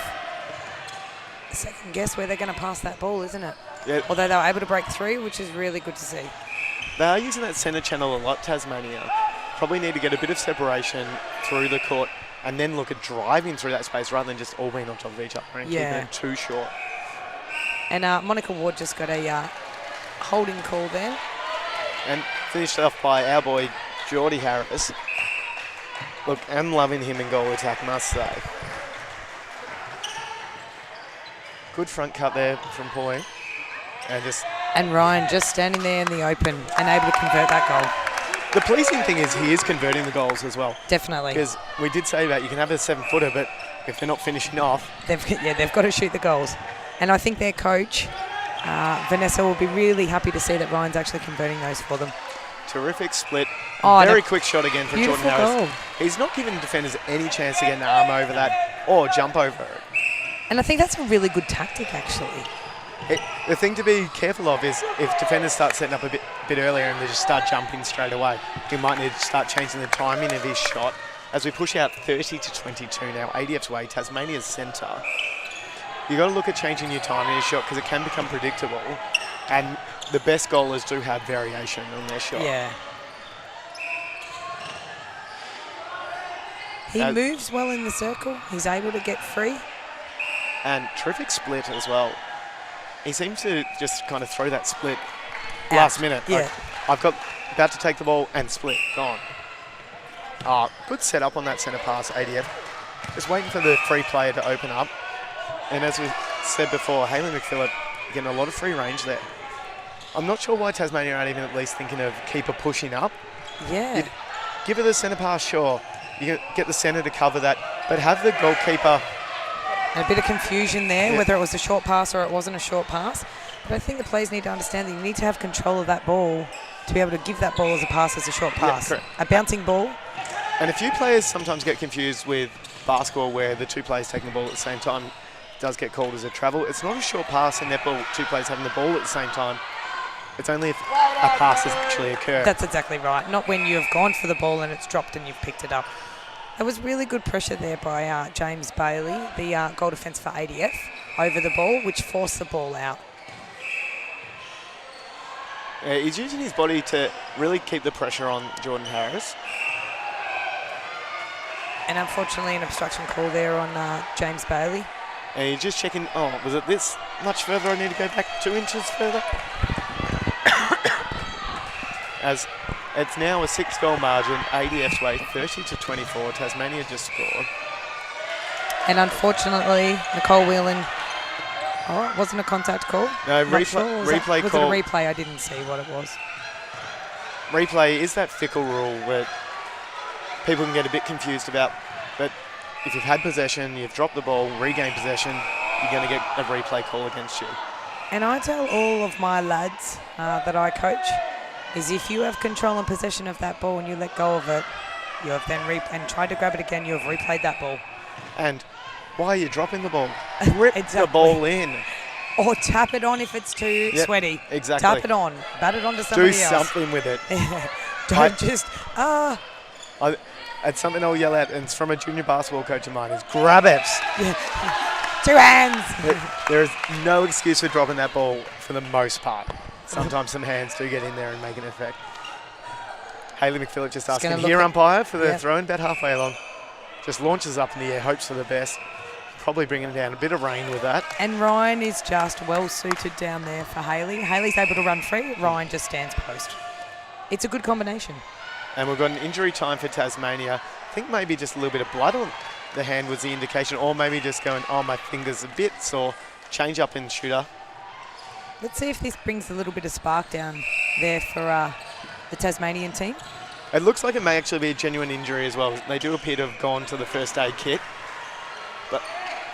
second guess where they're going to pass that ball, isn't it? Yeah. Although they were able to break through, which is really good to see. They are using that centre channel a lot, Tasmania. Probably need to get a bit of separation through the court and then look at driving through that space rather than just all being on top of each other and keeping it too short. And Monica Ward just got a holding call there. And finished off by our boy, Geordie Harris. Look, I'm loving him in goal attack, must say. Good front cut there from Pauline. And Ryan just standing there in the open and able to convert that goal. The pleasing thing is he is converting the goals as well. Definitely. Because we did say that you can have a 7-footer, but if they're not finishing off... They've got to shoot the goals. And I think their coach, Vanessa, will be really happy to see that Ryan's actually converting those for them. Terrific split. Oh, very quick shot again from Jordan Harris. Goal. He's not giving defenders any chance to get an arm over that or jump over it. And I think that's a really good tactic, actually. The thing to be careful of is if defenders start setting up a bit earlier and they just start jumping straight away, he might need to start changing the timing of his shot. As we push out 30-22 now, ADF's way, Tasmania's centre. You've got to look at changing your timing of your shot because it can become predictable. And the best goalers do have variation on their shot. Yeah. He moves well in the circle. He's able to get free. And terrific split as well. He seems to just kind of throw that split last minute. Yeah. Like, I've got about to take the ball and split. Gone. Good setup on that centre pass, ADF. Just waiting for the free player to open up. And as we said before, Hayley McPhillip getting a lot of free range there. I'm not sure why Tasmania aren't even at least thinking of keeper pushing up. Yeah. You'd give it the centre pass, sure. You can get the centre to cover that, but have the goalkeeper. And a bit of confusion there, Yeah. whether it was a short pass or it wasn't a short pass. But I think the players need to understand that you need to have control of that ball to be able to give that ball as a pass as a short pass. correct. A bouncing ball. And a few players sometimes get confused with basketball where the two players taking the ball at the same time does get called as a travel. It's not a short pass in netball, two players having the ball at the same time. It's only if a pass has actually occurred. That's exactly right. Not when you have gone for the ball and it's dropped and you've picked it up. There was really good pressure there by James Bailey, the goal defence for ADF, over the ball, which forced the ball out. He's using his body to really keep the pressure on Jordan Harris. And unfortunately, an obstruction call there on James Bailey. And he's just checking, was it this much further? I need to go back 2 inches further. As it's now a 6-goal margin, ADF's way 30-24. Tasmania just scored. And unfortunately, Nicole Whelan. Oh, it wasn't a contact call. No, Not sure. replay was call. it a replay? I didn't see what it was. Replay is that fickle rule where people can get a bit confused about, but if you've had possession, you've dropped the ball, regained possession, you're going to get a replay call against you. And I tell all of my lads that I coach is if you have control and possession of that ball and you let go of it, you have then and tried to grab it again, you have replayed that ball. And why are you dropping the ball? Rip Exactly. the ball in. Or tap it on if it's too sweaty. Exactly. Tap it on. Bat it on to somebody Do else. something with it. Don't just, It's something I'll yell at, and it's from a junior basketball coach of mine, is grab it. 2 hands. There is no excuse for dropping that ball for the most part. Sometimes some hands do get in there and make an effect. Hayley McPhillip just asking here umpire for the throw-in, about halfway along. Just launches up in the air, hopes for the best. Probably bringing down a bit of rain with that. And Ryan is just well suited down there for Hayley. Hayley's able to run free. Ryan just stands post. It's a good combination. And we've got an injury time for Tasmania. I think maybe just a little bit of blood on the hand was the indication, or maybe just going, my finger's a bit sore. Change up in shooter. Let's see if this brings a little bit of spark down there for the Tasmanian team. It looks like it may actually be a genuine injury as well. They do appear to have gone to the first aid kit. But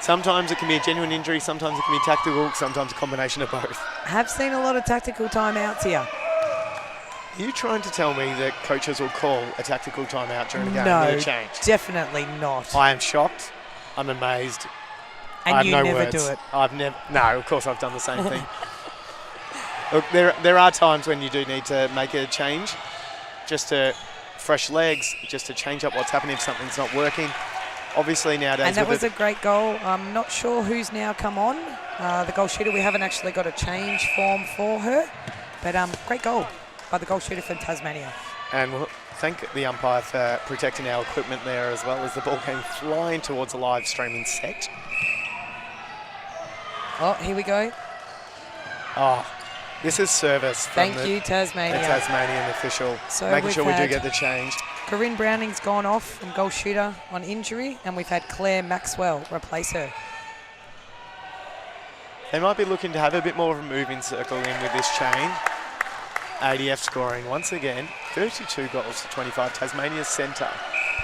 sometimes it can be a genuine injury, sometimes it can be tactical, sometimes a combination of both. I have seen a lot of tactical timeouts here. Are you trying to tell me that coaches will call a tactical timeout during a game No, with a change? definitely not. I am shocked. I'm amazed. And I have you no never words. do it. I've never. No, of course I've done the same thing. Look, there are times when you do need to make a change, just to fresh legs, just to change up what's happening if something's not working. Obviously nowadays, And that was a great goal. I'm not sure who's now come on. The goal shooter, we haven't actually got a change form for her, but great goal by the goal shooter for Tasmania. And we'll thank the umpire for protecting our equipment there as well, as the ball came flying towards a live streaming set. Oh, here we go. Oh, this is service from Thank you, the Tasmania. Tasmanian official, So making we've sure we do had- get the change. Corinne Browning's gone off from goal shooter on injury, and we've had Claire Maxwell replace her. They might be looking to have a bit more of a moving circle in with this chain. ADF scoring once again, 32 goals to 25, Tasmania's centre.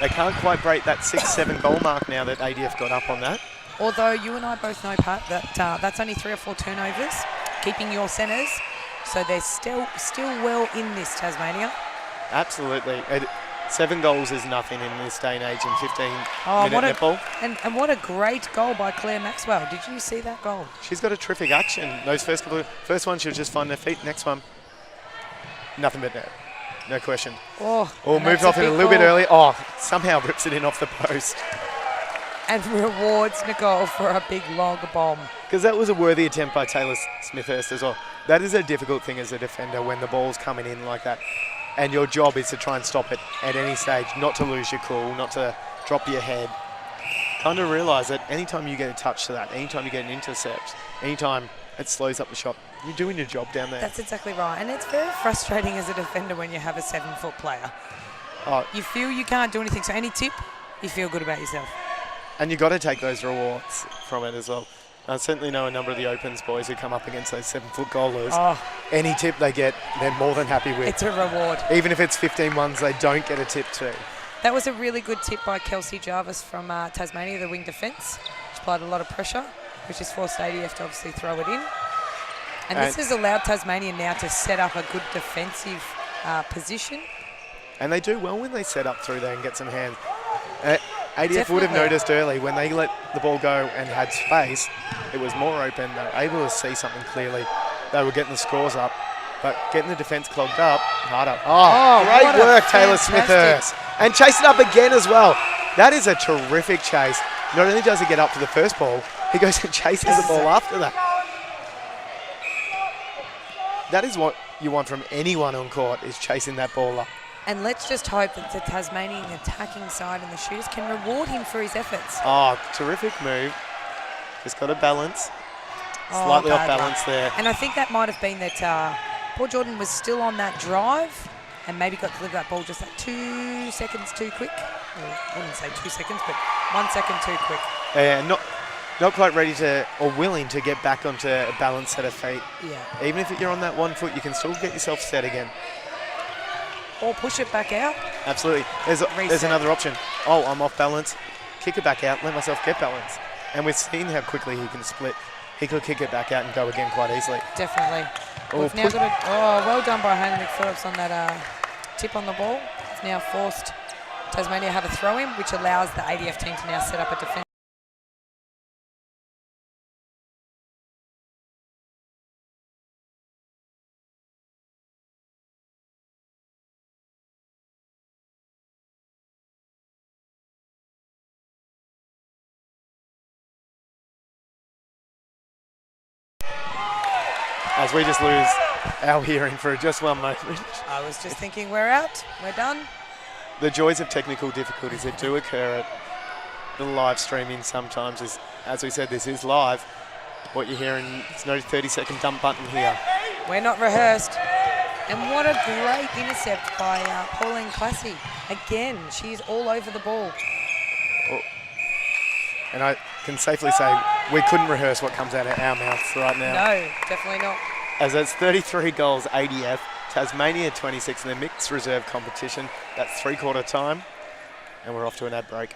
They can't quite break that 6-7 goal mark now that ADF got up on that. Although you and I both know, Pat, that that's only 3 or 4 turnovers, keeping your centres. So they're still well in this, Tasmania. Absolutely. 7 goals is nothing in this day and age in 15-minute netball. And what a great goal by Claire Maxwell. Did you see that goal? She's got a terrific action. Those first one, she was just finding her feet. Next one, nothing but net. No question. Oh, Moved off it a little bit early. Somehow rips it in off the post. And rewards Nicole for a big log bomb. Because that was a worthy attempt by Taylor Smithhurst as well. That is a difficult thing as a defender when the ball's coming in like that. And your job is to try and stop it at any stage, not to lose your cool, not to drop your head. Kind of realise that anytime you get a touch to that, anytime you get an intercept, anytime it slows up the shot, you're doing your job down there. That's exactly right. And it's very frustrating as a defender when you have a 7-foot player. You feel you can't do anything. So any tip, you feel good about yourself. And you've got to take those rewards from it as well. I certainly know a number of the Opens boys who come up against those 7-foot goalers. Oh, Any tip they get, they're more than happy with. it's a reward. Even if it's 15-1s, they don't get a tip too. That was a really good tip by Kelsey Jarvis from Tasmania, the wing defence. She applied a lot of pressure, which has forced ADF to obviously throw it in. And this has allowed Tasmania now to set up a good defensive position. And they do well when they set up through there and get some hands. ADF would have Definitely. noticed early when they let the ball go and had space, it was more open. They were able to see something clearly. They were getting the scores up, but getting the defence clogged up, harder. Oh, Great what a work, Taylor Smithhurst. fantastic- And chase it up again as well. That is a terrific chase. Not only does he get up to the first ball, he goes and chases the ball after that. That is what you want from anyone on court, is chasing that ball up. And let's just hope that the Tasmanian attacking side and the shooters can reward him for his efforts. Oh, terrific move. Just got to balance. Oh, Slightly off bad luck. balance there. And I think that might have been that Paul Jordan was still on that drive and maybe got to deliver that ball just like 2 seconds too quick. Well, I wouldn't say 2 seconds, but 1 second too quick. And not quite ready to, or willing to get back onto a balanced set of feet. Yeah. Even if you're on that 1 foot, you can still get yourself set again. Or push it back out. Absolutely. There's Reset. another option. Oh, I'm off balance. Kick it back out. Let myself get balance. And we've seen how quickly he can split. He could kick it back out and go again quite easily. Definitely. Oh, We've now got well done by Hayden McPhillips on that tip on the ball. It's now forced Tasmania to have a throw in, which allows the ADF team to now set up a defence. As we just lose our hearing for just one moment. I was just thinking, we're out, we're done. The joys of technical difficulties that do occur at the live streaming sometimes is, as we said, this is live. What you're hearing is no 30-second dump button here. We're not rehearsed. And what a great intercept by Pauline Classy. Again, she's all over the ball. And I can safely say we couldn't rehearse what comes out of our mouths right now. No, definitely not. As it's 33 goals ADF, Tasmania 26 in the mixed reserve competition. That's 3/4 time, and we're off to an ad break.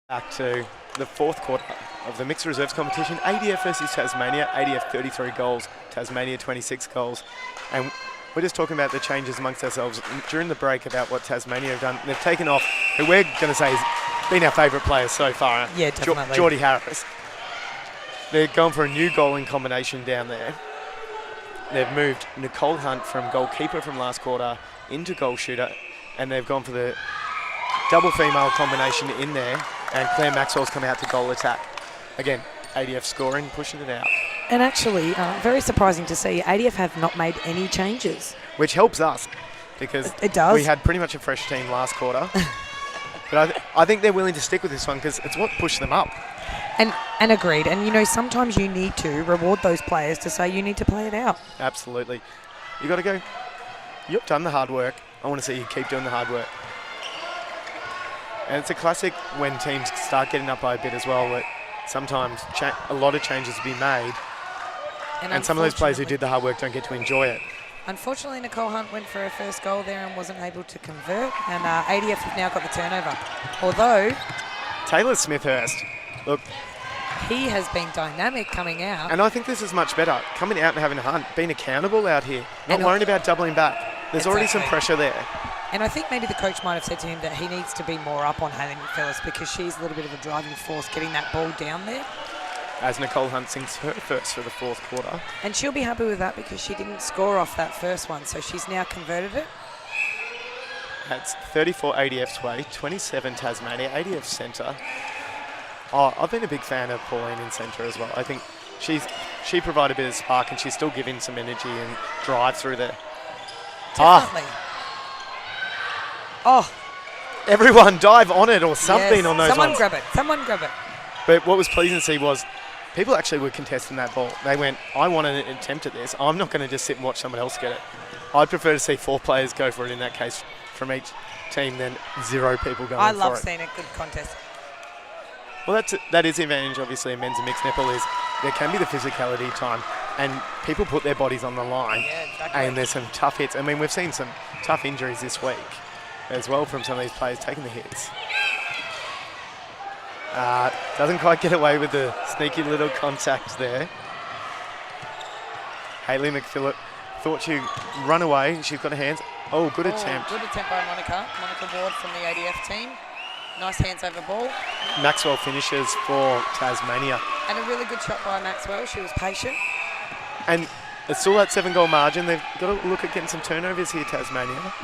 Back to the fourth quarter of the mixed reserves competition. ADF versus Tasmania. ADF 33 goals, Tasmania 26 goals. And we're just talking about the changes amongst ourselves during the break about what Tasmania have done. They've taken off who we're going to say has been our favourite player so far. Yeah, definitely. Geordie Harris. They're going for a new goaling combination down there. They've moved Nicole Hunt from goalkeeper from last quarter into goal shooter, and they've gone for the double female combination in there, and Claire Maxwell's come out to goal attack. Again, ADF scoring, pushing it out. And actually, very surprising to see, ADF have not made any changes. Which helps us, because it does. We had pretty much a fresh team last quarter. But I think they're willing to stick with this one because it's what pushed them up. And agreed. And, you know, sometimes you need to reward those players to say you need to play it out. Absolutely. You got to go, you've done the hard work. I want to see you keep doing the hard work. And it's a classic when teams start getting up by a bit as well, that sometimes a lot of changes be made. And some of those players who did the hard work don't get to enjoy it. Unfortunately, Nicole Hunt went for her first goal there and wasn't able to convert. And ADF have now got the turnover. Although Taylor Smithhurst, look. He has been dynamic coming out. And I think this is much better. Coming out and having a hunt, being accountable out here. Not worrying about doubling back. There's already some pressure there. And I think maybe the coach might have said to him that he needs to be more up on Hayley McPhillis because she's a little bit of a driving force getting that ball down there. As Nicole Hunt sings her first for the fourth quarter. And she'll be happy with that because she didn't score off that first one, so she's now converted it. That's 34 ADF's way, 27 Tasmania, ADF centre. Oh, I've been a big fan of Pauline in centre as well. I think she provided a bit of spark and she's still giving some energy and drive through there. Definitely. Oh. Everyone dive on it or something yes. on those Someone ones. grab it. Someone grab it. But what was pleasing to see was people actually were contesting that ball. They went, I want an attempt at this. I'm not going to just sit and watch someone else get it. I'd prefer to see 4 players go for it in that case from each team than 0 people going for it. I love seeing a good contest. Well, that is the advantage, obviously, in men's and mixed netball is there can be the physicality time and people put their bodies on the line. Yeah, exactly. And there's some tough hits. I mean, we've seen some tough injuries this week as well from some of these players taking the hits. Doesn't quite get away with the sneaky little contact there. Hayley McPhillips thought she'd run away. She's got her hands. Oh, good attempt. Good attempt by Monica. Monica Ward from the ADF team. Nice hands over ball. Maxwell finishes for Tasmania. And a really good shot by Maxwell. She was patient. And it's still that 7-goal margin. They've got to look at getting some turnovers here, Tasmania.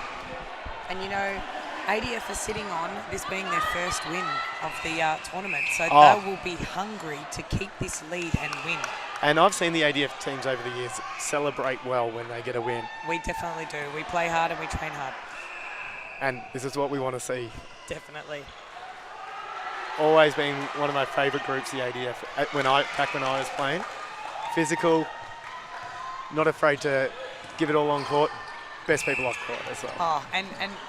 And, you know, ADF are sitting on this being their first win of the tournament. So they will be hungry to keep this lead and win. And I've seen the ADF teams over the years celebrate well when they get a win. We definitely do. We play hard and we train hard. And this is what we want to see. Definitely. Always been one of my favourite groups, the ADF, back when I was playing. Physical, not afraid to give it all on court. Best people off court as well. Oh, and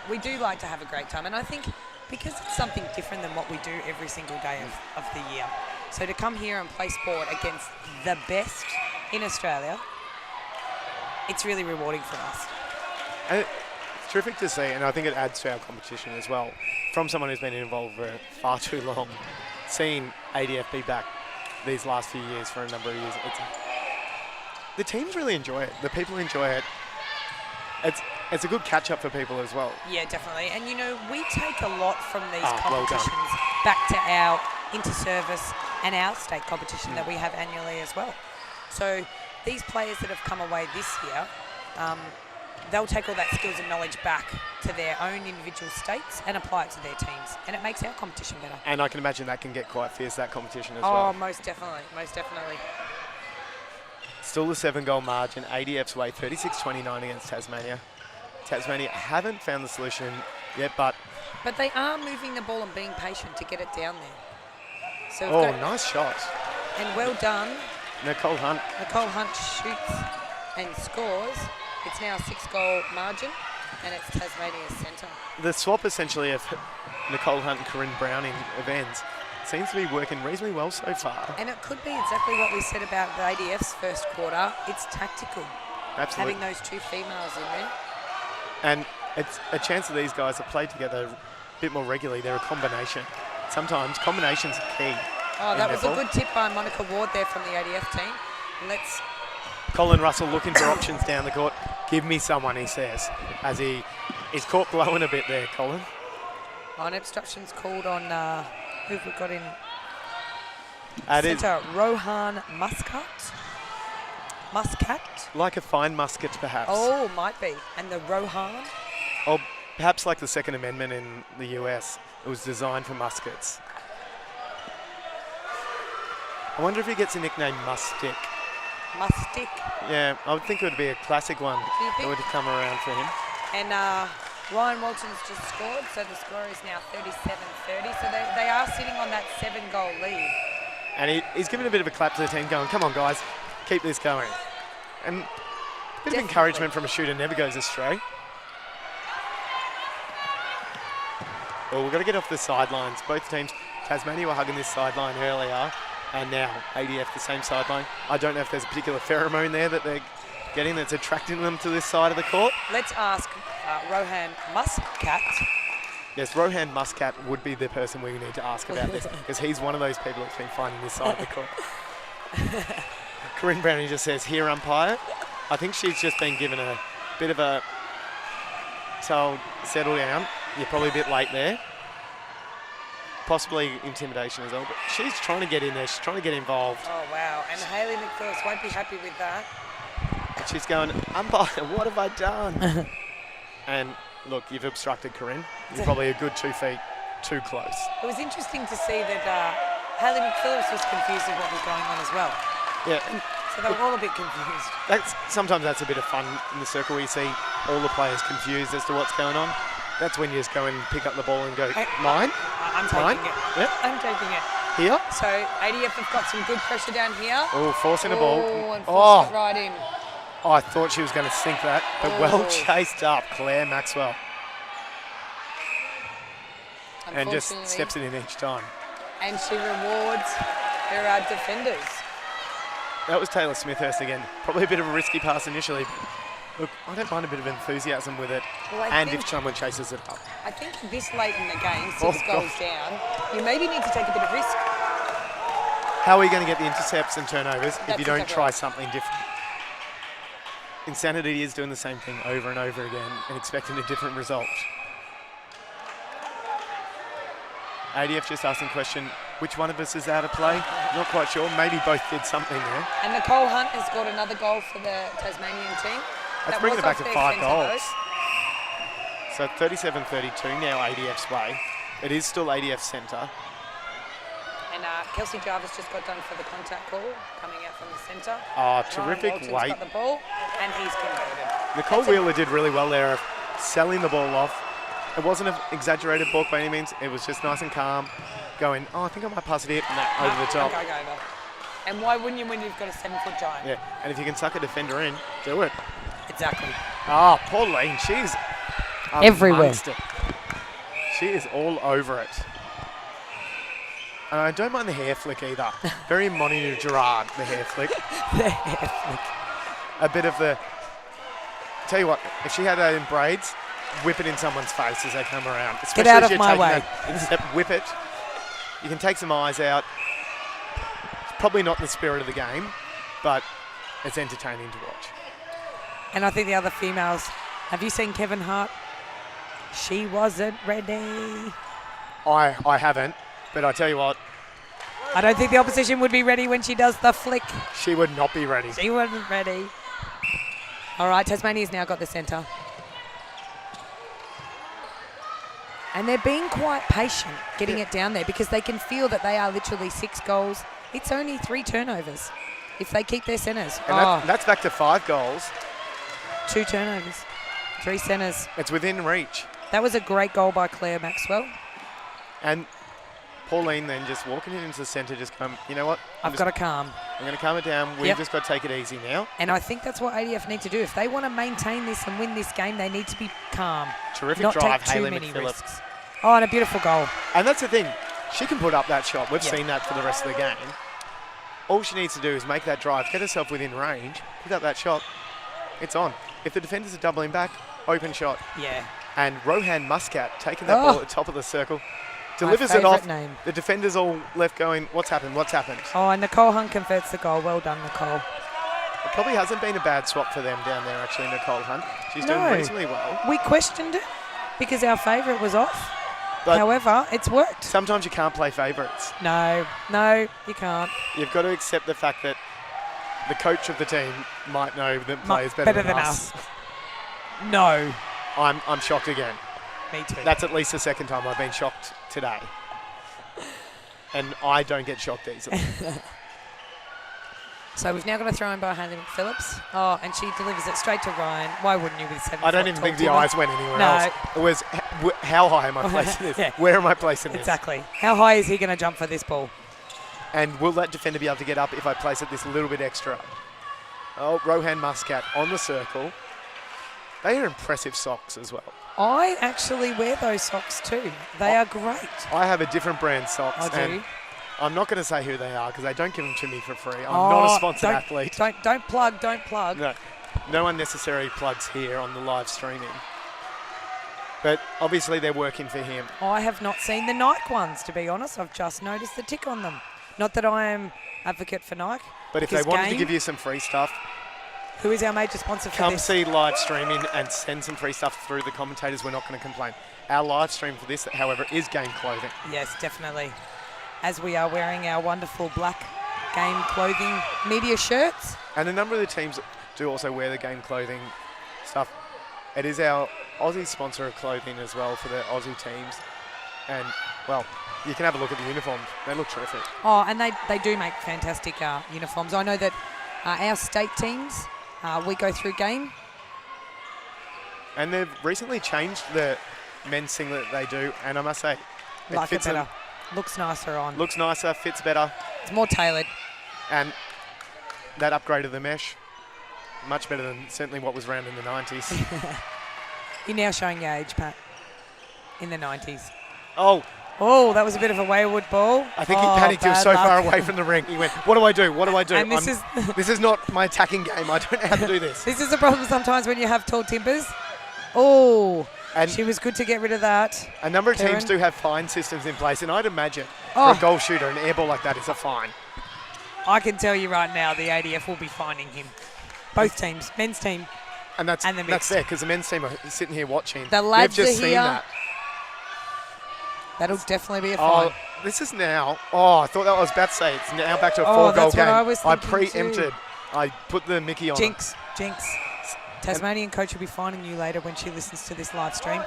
we do like to have a great time. And I think because it's something different than what we do every single day of the year. So to come here and play sport against the best in Australia, it's really rewarding for us. And it's terrific to see, and I think it adds to our competition as well. From someone who's been involved for far too long, seeing ADF be back these last few years for a number of years, the teams really enjoy it. The people enjoy it. It's a good catch-up for people as well. Yeah, definitely. And, you know, we take a lot from these competitions well back to our inter-service and our state competition that we have annually as well. So these players that have come away this year, they'll take all that skills and knowledge back to their own individual states and apply it to their teams. And it makes our competition better. And I can imagine that can get quite fierce, that competition as well. Oh, most definitely. Most definitely. Still the 7-goal margin. ADF's way 36-29 against Tasmania. Tasmania haven't found the solution yet, but they are moving the ball and being patient to get it down there. So nice shot. And well done. Nicole Hunt. Nicole Hunt shoots and scores. It's now a 6-goal margin, and it's Tasmania's centre. The swap essentially of Nicole Hunt and Corinne Browning of ends seems to be working reasonably well so far. And it could be exactly what we said about the ADF's first quarter. It's tactical. Absolutely. Having those 2 females in there. And it's a chance that these guys have played together a bit more regularly. They're a combination. sometimes combinations are key. Oh, in that was a netball. good tip by Monica Ward there from the ADF team. Let's. Colin Russell looking for options down the court. Give me someone, he says, as he is caught blowing a bit there, Colin. An obstruction's called on. Who have we got in? It is Centre Rohan Muscat. like a fine musket, perhaps. Oh, might be. And the Rohan. Or perhaps like the Second Amendment in the US. It was designed for muskets. I wonder if he gets a nickname Mustick. Mustic. Yeah, I would think it would be a classic one Do you that think? would come around for him. And Ryan Walton's just scored, so the score is now 37-30. So they are sitting on that 7-goal lead. And he's given a bit of a clap to the team going, come on guys, keep this going. And a bit Definitely. of encouragement from a shooter never goes astray. Well, we've got to get off the sidelines. Both teams, Tasmania were hugging this sideline earlier, and now ADF the same sideline. I don't know if there's a particular pheromone there that they're getting that's attracting them to this side of the court. Let's ask Rohan Muscat. Yes, Rohan Muscat would be the person we need to ask about this, because he's one of those people that's been finding this side of the court. Corinne Brownie just says, here umpire. I think she's just been given a bit of a told, settle down. You're probably a bit late there. Possibly intimidation as well, but she's trying to get in there. She's trying to get involved. Oh, wow. And Hayley McPhillips won't be happy with that. And she's going, umpire, what have I done? And look, you've obstructed, Corinne. You're probably a good 2 feet too close. It was interesting to see that Hayley McPhillips was confused with what was going on as well. Yeah, and So they were all a bit confused. sometimes that's a bit of fun in the circle where you see all the players confused as to what's going on. That's when you just go and pick up the ball and go, mine? I'm Mine? taking it. Yep. I'm taking it. Here? So ADF have got some good pressure down here. Oh, forcing a ball. Oh, and forced it right in. Oh, I thought she was going to sink that, but well Oh. chased up, Claire Maxwell. And just Unfortunately. steps it in each time. And she rewards her defenders. That was Taylor Smithhurst again. Probably a bit of a risky pass initially. Look, I don't mind a bit of enthusiasm with it. Well, I and think- if someone chases it up. I think this late in the game, Oh, 6 goals down, you maybe need to take a bit of risk. How are you going to get the intercepts and turnovers if That's you don't exactly try right. something different? Insanity is doing the same thing over and over again and expecting a different result. ADF just asking question, which one of us is out of play? Not quite sure. Maybe both did something there. And Nicole Hunt has got another goal for the Tasmanian team. That's That bringing was it back off to their 5 centre goals. though. So 37-32 now ADF's way. It is still ADF's centre. And Kelsey Jarvis just got done for the contact call, coming out from the centre. Oh, Ryan terrific Walton's weight. got the ball, and he's converted. Nicole That's a- Wheeler did really well there of selling the ball off. It wasn't an exaggerated balk by any means. It was just nice and calm. Going, oh, I think I might pass it here. Nah, over the top. Go over. And why wouldn't you when you've got a 7-foot giant? Yeah, and if you can suck a defender in, do it. Exactly. Ah, Pauline, she's Everywhere. amongst it. She is all over it. And I don't mind the hair flick either. Very Monica Gerard, the hair flick. A bit of the... Tell you what, if she had that in braids, whip it in someone's face as they come around. Especially out as of you're my taking way. that instep, whip it. You can take some eyes out. It's probably not in the spirit of the game, but it's entertaining to watch. And I think the other females, have you seen Kevin Hart? She wasn't ready. I haven't, but I tell you what, I don't think the opposition would be ready when she does the flick. she would not be ready. She wasn't ready. All right, Tasmania's now got the centre. And they're being quite patient getting it down there because they can feel that they are literally 6 goals. It's only 3 turnovers if they keep their centres. And that's back to 5 goals. 2 turnovers, 3 centres. It's within reach. That was a great goal by Claire Maxwell. And Pauline then just walking it into the centre, just come, you know what? I've got to calm. I'm going to calm it down. We've Yep. just got to take it easy now. And I think that's what ADF need to do. If they want to maintain this and win this game, they need to be calm. Terrific Not drive, take too Hayley many McPhillips. risks. Oh, and a beautiful goal. And that's the thing. She can put up that shot. We've Yeah. seen that for the rest of the game. All she needs to do is make that drive, get herself within range, put up that shot. It's on. If the defenders are doubling back, open shot. Yeah. And Rohan Muscat taking that Oh. ball at the top of the circle. delivers My it off. favourite name. The defenders all left going, what's happened? What's happened? Oh, and Nicole Hunt converts the goal. Well done, Nicole. It probably hasn't been a bad swap for them down there, actually, Nicole Hunt. She's doing reasonably well. We questioned it because our favourite was off. But however, it's worked. sometimes you can't play favourites. No, you can't. You've got to accept the fact that the coach of the team might know that players better than us. No. I'm shocked again. Me too. That's at least the second time I've been shocked today. And I don't get shocked easily. So we've now got a throw in by Hayley McPhillips. Oh, and she delivers it straight to Ryan. Why wouldn't you with 7 I don't even think the eyes went anywhere else. It was, how high am I placing this? Yeah. Where am I placing this? Exactly. How high is he going to jump for this ball? And will that defender be able to get up if I place it this little bit extra? Oh, Rohan Muscat on the circle. They are impressive socks as well. I actually wear those socks too. They are great. I have a different brand socks. I do. And I'm not going to say who they are because they don't give them to me for free. I'm not a sponsored athlete. Don't plug. No unnecessary plugs here on the live streaming. But obviously they're working for him. I have not seen the Nike ones, to be honest. I've just noticed the tick on them. Not that I am advocate for Nike. But if they wanted to give you some free stuff, who is our major sponsor for come this? see live streaming and send some free stuff through the commentators. We're not going to complain. Our live stream for this, however, is Game Clothing. Yes, definitely. As we are wearing our wonderful black Game Clothing media shirts. And a number of the teams do also wear the Game Clothing stuff. It is our Aussie sponsor of clothing as well for the Aussie teams. And, well, you can have a look at the uniforms. They look terrific. Oh, and they do make fantastic uniforms. I know that our state teams, we go through Game. And they've recently changed the men's singlet they do. And I must say, Like it fits better. Looks nicer on. Looks nicer, fits better. It's more tailored. And that upgrade of the mesh, much better than certainly what was around in the 90s. You're now showing your age, Pat. In the 90s. Oh, that was a bit of a wayward ball. I think he panicked. He was so luck. far away from the ring. He went, what do I do? What do I do? And this is not my attacking game. I don't know how to do this. This is the problem sometimes when you have tall timbers. Oh, and she was good to get rid of that. A number of Karen. teams do have fine systems in place, and I'd imagine for a goal shooter, an air ball like that is a fine. I can tell you right now, the ADF will be fining him. Both teams, men's team. And that's the mixed. fair because the men's team are sitting here watching. The lads We've just are seen here. that. That'll definitely be a fine. This is now. I thought that I was about to say it's now back to a 4-goal that's game. what I was I thinking preempted. too. I put the Mickey on. Jinx. Tasmanian coach will be fining you later when she listens to this live stream.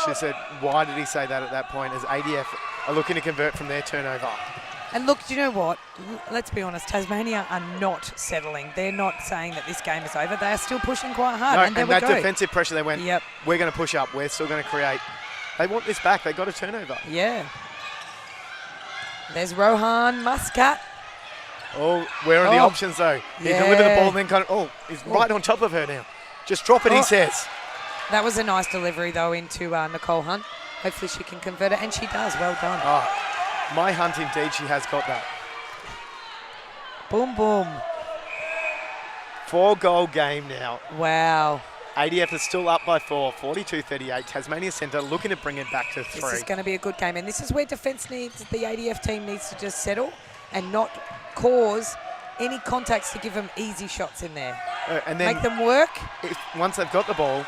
She said, why did he say that at that point as ADF are looking to convert from their turnover? And look, do you know what? Let's be honest, Tasmania are not settling. They're not saying that this game is over. They are still pushing quite hard. No, and there and we that go. defensive pressure, they went, Yep. we're going to push up. We're still going to create. They want this back. They got a turnover. Yeah. There's Rohan Muscat. Oh, where are the options, though? He delivered the ball and then kind of, he's right on top of her now. Just drop it, he says. That was a nice delivery, though, into Nicole Hunt. Hopefully she can convert it, and she does. Well done. My Hunt, indeed, she has got that. Boom, boom. 4-goal game now. Wow. ADF is still up by 4, 42-38. Tasmania Centre looking to bring it back to 3. This is going to be a good game, and this is where defence needs, the ADF team needs to just settle and not cause any contacts to give them easy shots in there. And then make them work. Once they've got the ball,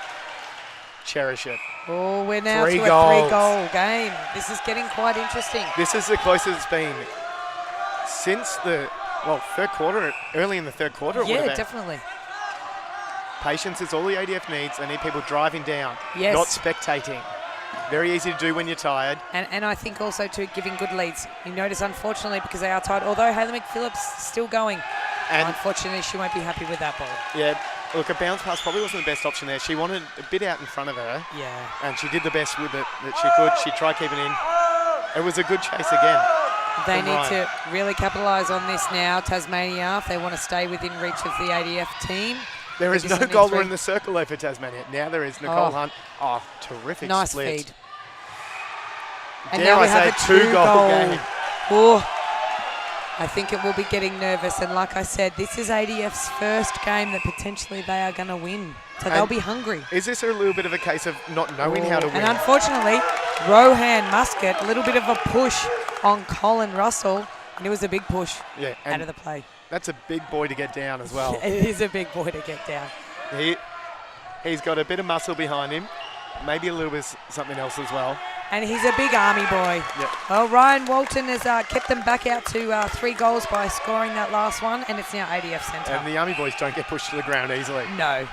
cherish it. Oh, we're now 3 to a goals. 3-goal game. This is getting quite interesting. This is the closest it's been since the, third quarter, early in the third quarter. Yeah, definitely. Patience is all the ADF needs. They need people driving down, yes. not spectating. Very easy to do when you're tired. And I think also to giving good leads. You notice, unfortunately, because they are tired, although Hayley McPhillips still going, and unfortunately she won't be happy with that ball. Yeah, look, a bounce pass probably wasn't the best option there. She wanted a bit out in front of her. Yeah. And she did the best with it that she could. She tried keeping in. It was a good chase again. They need to really capitalise on this now, Tasmania, if they want to stay within reach of the ADF team. There is no goaler in the circle though for Tasmania. Now there is Nicole Hunt. Terrific nice split. feed. And Dare now we I have say a 2-goal game. I think it will be getting nervous. And like I said, this is ADF's first game that potentially they are going to win. So they'll be hungry. Is this a little bit of a case of not knowing how to win? And unfortunately, Rohan Muscat, a little bit of a push on Colin Russell, and it was a big push Yeah, out and of the play. that's a big boy to get down as well. It is a big boy to get down. He's got a bit of muscle behind him, maybe a little bit something else as well. And he's a big army boy. Yep. Well, Ryan Walton has kept them back out to 3 goals by scoring that last one, and it's now ADF centre. And the Army boys don't get pushed to the ground easily. No.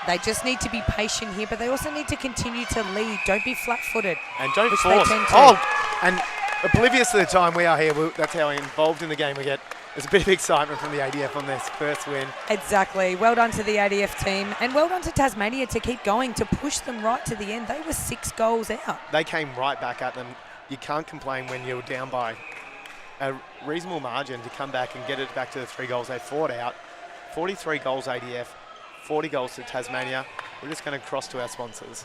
They just need to be patient here, but they also need to continue to lead. Don't be flat-footed. And don't which force. They tend to. Oh, and oblivious to the time we are here, that's how involved in the game we get. There's a bit of excitement from the ADF on this first win. Exactly. Well done to the ADF team, and well done to Tasmania to keep going, to push them right to the end. They were 6 goals out. They came right back at them. You can't complain when you're down by a reasonable margin to come back and get it back to the 3 goals. They fought out. 43 goals ADF, 40 goals to Tasmania. We're just going to cross to our sponsors.